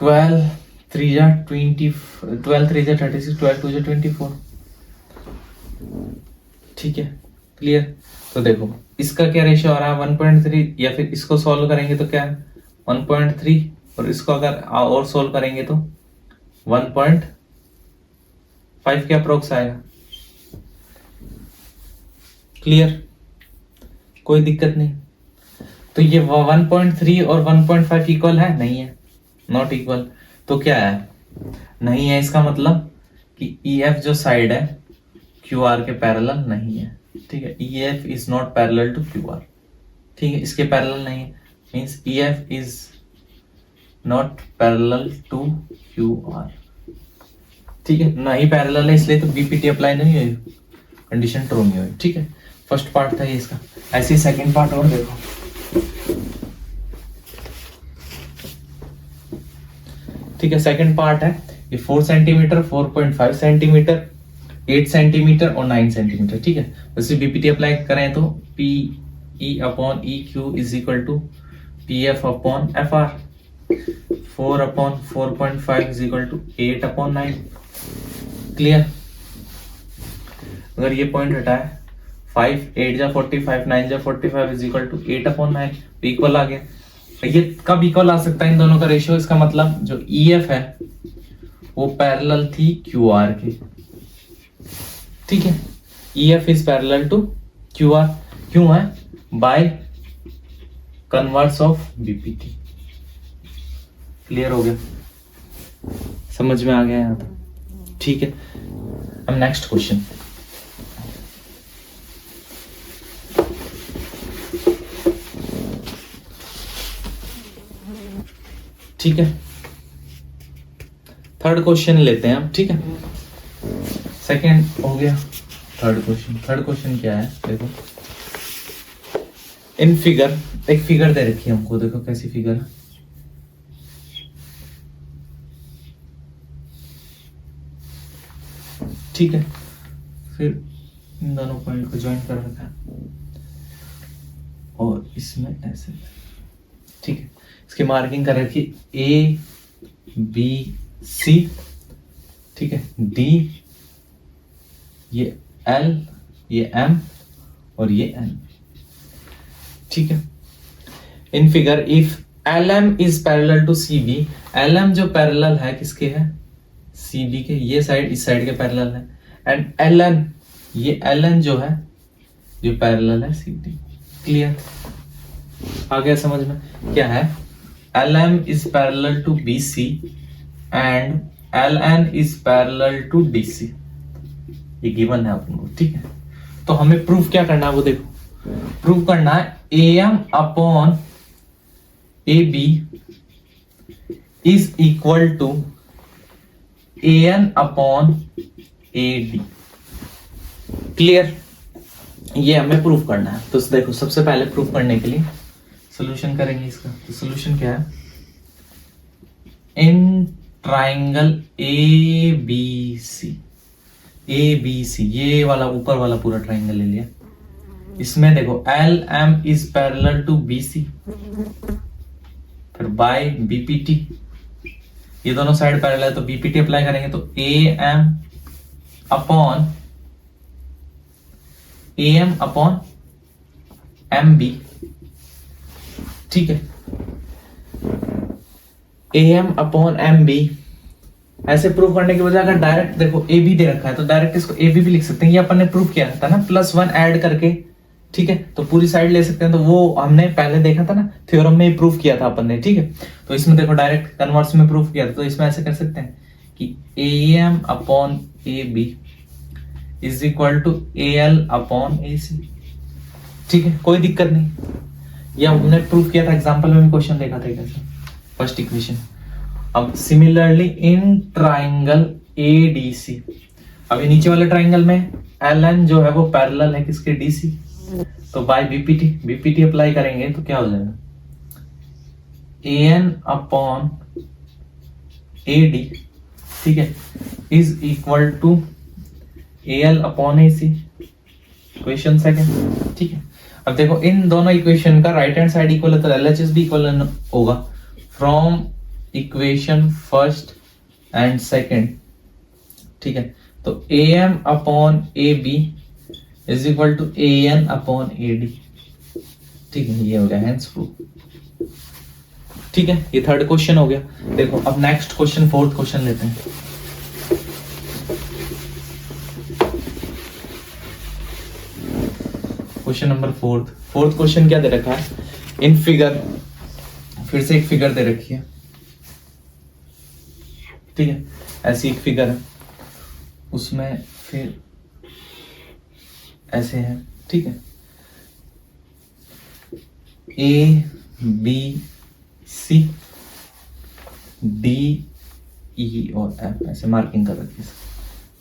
12 3 जा 20, 12 3 जा 36, 12 2 जा 24। ठीक है, क्लियर। तो देखो इसका क्या रेशियो आ रहा है 1.3, या फिर इसको सॉल्व करेंगे तो क्या है 1.3, और इसको अगर और सॉल्व करेंगे तो 1.5 के अप्रोक्स आएगा। क्लियर, कोई दिक्कत नहीं। तो ये 1.3 और 1.5 इक्वल है, नहीं है, नॉट इक्वल। तो क्या है, नहीं है, इसका मतलब कि EF जो साइड है QR के पैरेलल नहीं है। ठीक है, EF is not parallel to QR। ठीक है, इसके पैरेलल नहीं है, means EF is not parallel to QR। ठीक है, नहीं पैरेलल है, इसलिए तो BPT अप्लाई नहीं हुई, कंडीशन ट्रू नहीं हुई। ठीक है, फर्स्ट पार्ट था ये इसका। ऐसे ही सेकंड पार्ट और देखो। ठीक है, सेकंड पार्ट है ये 4 सेंटीमीटर, 4.5 सेंटीमीटर, 8 सेंटीमीटर और 9 सेंटीमीटर। ठीक है, वैसे BPT अप्लाई करें तो PE upon EQ is equal to PF upon FR। 4 upon 4.5 is equal to 8 upon 9। Clear. अगर ये पॉइंट हटाए 5 8 जा 45, 9 जा 45 is equal to 8 upon 9, equal आ गया। ये कब इक्वल आ सकता है इन दोनों का रेशियो, इसका मतलब जो EF है वो पैरेलल थी QR के। ठीक है, EF is parallel to QR, क्यों है, by converse of BPT। Clear हो गया, समझ में आ गया यहाँ तक। ठीक है, अब नेक्स्ट क्वेश्चन। ठीक है, थर्ड क्वेश्चन लेते हैं हम। ठीक है, सेकेंड हो गया। थर्ड क्वेश्चन क्या है, देखो इन फिगर, एक फिगर दे रखी है हमको, देखो कैसी फिगर है। ठीक है, फिर इन दोनों पॉइंट को ज्वाइन कर रखा है और इसमें ऐसे, ठीक है। इसकी मार्किंग कर रखी ए बी सी, ठीक है, डी, ये एल, ये एम और ये एन, ठीक है। In figure if L M is parallel to C B, L M जो पैरेलल है किसके है, सी बी के, ये साइड इस साइड के पैरेलल है, एंड एल एन, ये एल एन जो है जो पैरेलल है सी डी। क्लियर, आ गया समझ में? क्या है, L M is parallel to B C and L N is parallel to D C, ये गिवन है अपन को, ठीक है। तो हमें प्रूफ क्या करना है वो देखो, प्रूफ करना है A M upon A B is equal to A N upon A D. Clear, ये हमें प्रूफ करना है। तो देखो सबसे पहले प्रूफ करने के लिए सॉल्यूशन करेंगे इसका। तो सॉल्यूशन क्या है, in triangle A B C, A B C, ये वाला ऊपर वाला पूरा ट्राइंगल ले लिया, इसमें देखो L M is parallel to B C, फिर बाय बीपीटी, ये दोनों साइड पैरेलल है तो बीपीटी अप्लाई करेंगे, तो A M upon M B, ठीक है, A M upon M B. ऐसे प्रूफ करने के बजाय अगर डायरेक्ट देखो ए बी दे रखा है तो डायरेक्ट इसको ए बी भी लिख सकते हैं, ये अपन ने प्रूफ किया था ना, +1 ऐड करके, ठीक है, तो पूरी साइड ले सकते हैं। तो वो हमने पहले देखा था ना, थ्योरम में प्रूफ किया था अपन ने, ठीक है। तो इसमें देखो डायरेक्ट कन्वर्स में प्रूफ किया था, तो इसमें ऐसे कर सकते हैं कि A M upon A B is equal to A L upon A C, ठीक है, कोई दिक्कत नहीं। ये हमने प्रूफ किया था, एग्जाम्पल में भी क्वेश्चन देखा था कैसे, फर्स्ट इक्वेशन। अब similarly in triangle A D C, अभी नीचे वाले ट्राइंगल में एल एन जो है वो पैरेलल है किसके, डी सी, तो बाय बीपीटी, बीपीटी अप्लाई करेंगे तो क्या हो जाएगा, A N upon A D, ठीक है, is equal to A L upon A C, question second, ठीक है। अब देखो इन दोनों इक्वेशन का राइट हैंड साइड इक्वल है तो एलएचएस भी इक्वल होगा from equation first and second, ठीक है। तो A M upon A B is equal to A N upon A D, ठीक है, ये हो गया हैंस प्रूफ, ठीक है। ये थर्ड क्वेश्चन हो गया। देखो अब नेक्स्ट क्वेश्चन, फोर्थ क्वेश्चन लेते हैं। क्वेश्चन नंबर फोर्थ क्वेश्चन क्या दे रखा है, इन फिगर, फिर से एक फिगर दे रखी है, ठीक है, ऐसी एक फिगर है, उसमें फिर ऐसे है, ठीक है, ए बी सी डी ई और एफ ऐसे मार्किंग कर रखी है,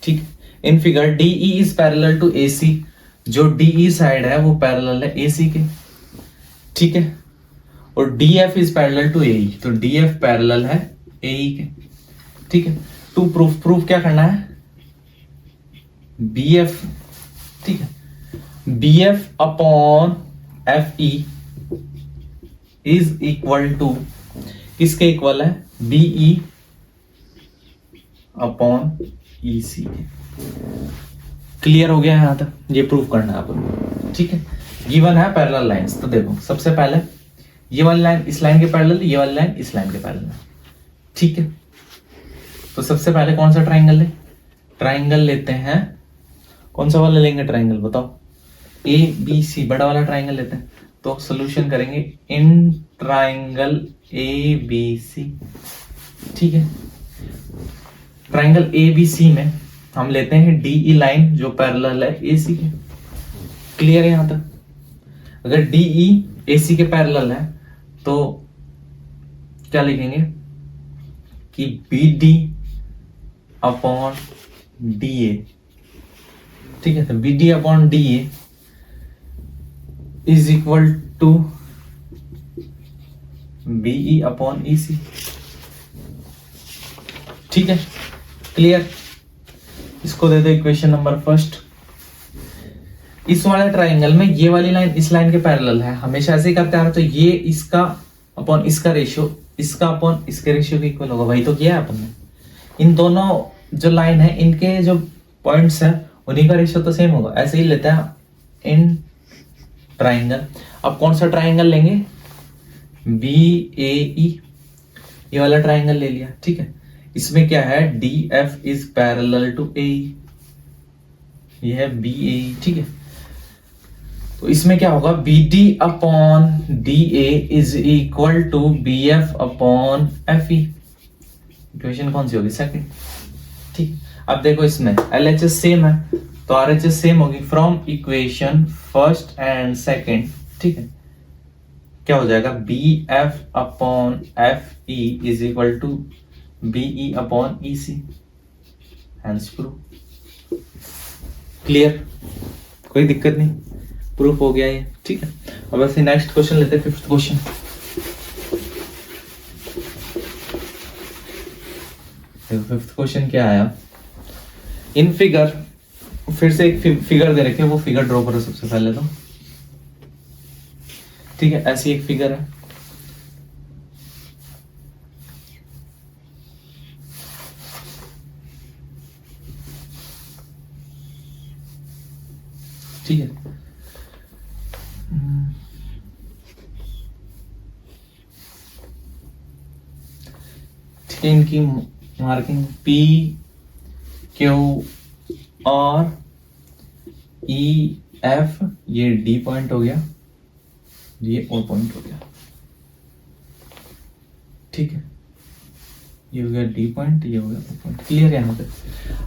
ठीक है। In figure D E is parallel to A C, जो डी ई साइड है वो पैरेलल है ए सी के, ठीक है, और D F is parallel to A E, तो डी एफ पैरेलल है ए ई के, ठीक है। टू प्रूफ क्या करना है, बी एफ, ठीक है, B F upon F E is equal to, किसके इक्वल है, B E upon E C के। क्लियर हो गया यहां तक, ये प्रूफ करना है आपको, ठीक है। गिवन है पैरेलल लाइंस, तो देखो सबसे पहले ये वाली लाइन इस लाइन के पैरेलल, ये वाली लाइन इस लाइन के पैरेलल, ठीक है। तो सबसे पहले कौन सा ट्राइंगल ले, ट्राइंगल लेते हैं, कौन सा वाला लेंगे ट्राइंगल बताओ, ए बी सी, बड़ा वाला ट्राइंगल लेते हैं। तो सॉल्यूशन करेंगे इन ट्राइंगल ए बी सी, ठीक है। ट्राइंगल ए बी सी में हम लेते हैं डी ई लाइन जो पैरेलल है ए सी के। क्लियर है यहां तक? अगर डी ई ए सी के पैरेलल है तो क्या लिखेंगे कि B D upon D A ठीक है, तो BD upon DA is equal to BE upon EC। ठीक है, क्लियर। इसको दे दो इक्वेशन नंबर फर्स्ट। इस वाले ट्राइंगल में ये वाली लाइन इस लाइन के पैरेलल है, हमेशा ऐसे ही करते आ रहे, तो ये इसका अपॉन इसका रेशियो, इसका अपॉन इसके रेशियो के इक्वल होगा। वही तो किया है अपन ने। इन दोनों जो लाइन है इनके जो पॉइंट्स है उन्हीं का रेशियो तो सेम होगा। ऐसे ही लेते हैं इन ट्राइंगल। अब कौन सा ट्राइंगल लेंगे? BAE, ये वाला ट्राइंगल ले लिया। ठीक है, इसमें क्या है? DF is parallel to AE, ये है BAE। ठीक है, तो इसमें क्या होगा? BD upon DA is equal to BF upon FE। Equation कौन सी होगी? सेकंड। ठीक, अब देखो इसमें LHS सेम है तो RHS सेम होगी from equation first and second. ठीक है, क्या हो जाएगा? BF upon FE is equal to BE upon EC। Hence proof. Clear, कोई दिक्कत नहीं, प्रूफ हो गया ये। ठीक है, अब ऐसे नेक्स्ट क्वेश्चन लेते हैं, फिफ्थ क्वेश्चन। फिफ्थ क्वेश्चन क्या आया? इन फिगर, फिर से एक फिगर दे रखे, वो फिगर ड्रॉ करो सबसे पहले तो। ठीक है, ऐसी एक फिगर है। ठीक है, ठीक है, इनकी marking P Q R E F, ये D पॉइंट हो गया, ये O पॉइंट हो गया। ठीक है, ये हो गया D पॉइंट, ये हो गया O पॉइंट। क्लियर है यहाँ पे?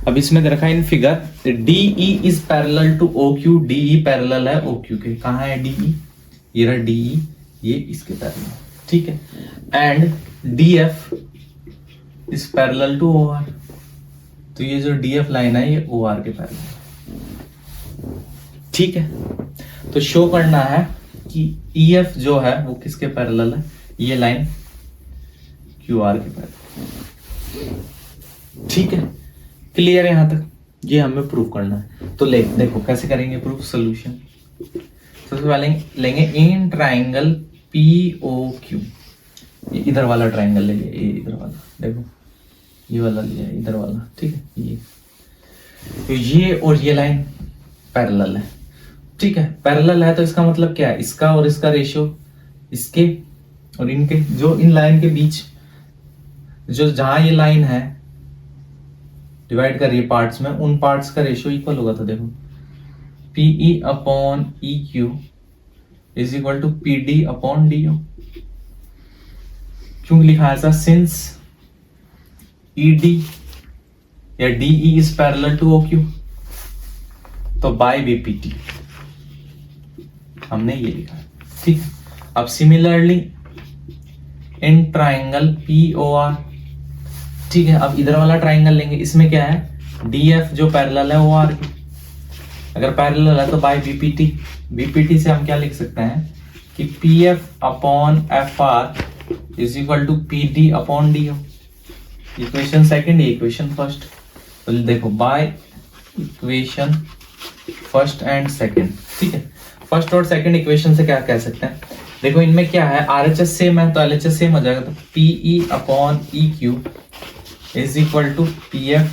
अब इसमें दे रखा है in figure DE is parallel to OQ, DE parallel है OQ के। कहाँ है DE? ये रहा DE, ये इसके पैरेलल। ठीक है, and DF is parallel to OR, तो ये जो DF लाइन है ये OR के पैरेलल। ठीक है, तो शो करना है कि EF जो है वो किसके पैरेलल है? ये लाइन QR के पैरेलल। ठीक है, क्लियर है यहाँ तक? ये हमें प्रूफ करना है। तो देखो कैसे करेंगे प्रूफ। सोल्यूशन सबसे पहले लेंगे इन ट्राइंगल POQ, ये इधर वाला ट्राइंगल ले लिया, ये इधर वाला, देखो ये वाला लिया, इधर वाला। ठीक है, ये तो ये और ये लाइन पैरेलल है। ठीक है, पैरेलल है तो इसका मतलब क्या है? इसका और इसका रेशियो, इसके और इनके, जो इन लाइन के बीच, जो जहां ये लाइन है डिवाइड कर रही है पार्ट्स में, उन पार्ट्स का रेशियो इक्वल होगा। तो देखो PE upon EQ is equal to PD upon DO। क्यों लिखा ऐसा? सिंस ED या DE is parallel to OQ, तो बाय BPT हमने ये लिखा। ठीक है, अब सिमिलरली इन ट्राइंगल POR। ठीक है, अब इधर वाला ट्राइंगल लेंगे, इसमें क्या है? DF जो पैरेलल है OR के, अगर पैरेलल है तो बाय BPT। BPT से हम क्या लिख सकते हैं कि PF upon FR is equal to PD upon DO। Equation second, equation first. तो देखो by equation first and second. ठीक है, फर्स्ट और सेकंड इक्वेशन से क्या कह सकते हैं? देखो इनमें क्या है? RHS सेम है तो LHS सेम हो जाएगा, तो PE upon EQ is equal to PF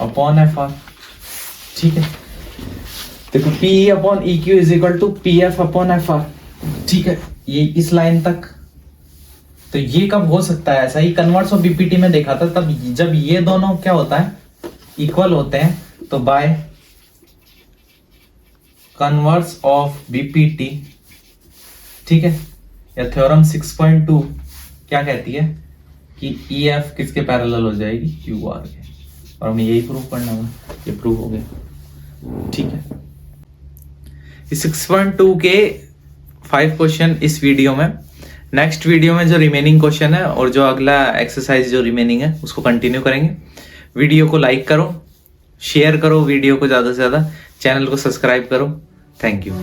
upon FR। ठीक है, देखो PE upon EQ is equal to PF upon FR। ठीक है, ये इस लाइन तक। तो ये कब हो सकता है ऐसा? ही कन्वर्स ऑफ BPT में देखा था, तब जब ये दोनों क्या होता है? इक्वल होते हैं, तो बाय कन्वर्स ऑफ BPT। ठीक है, या थ्योरम 6.2 क्या कहती है कि EF किसके पैरेलल हो जाएगी? QR के। और हमें यही प्रूव करना होगा, ये प्रूव हो गया। ठीक है, इस 6.2 के 5 क्वेश्चन इस वीडियो में। नेक्स्ट वीडियो में जो रिमेनिंग क्वेश्चन है और जो अगला एक्सरसाइज जो रिमेनिंग है उसको कंटिन्यू करेंगे। वीडियो को लाइक करो, शेयर करो वीडियो को ज़्यादा से ज़्यादा, चैनल को सब्सक्राइब करो। Thank you.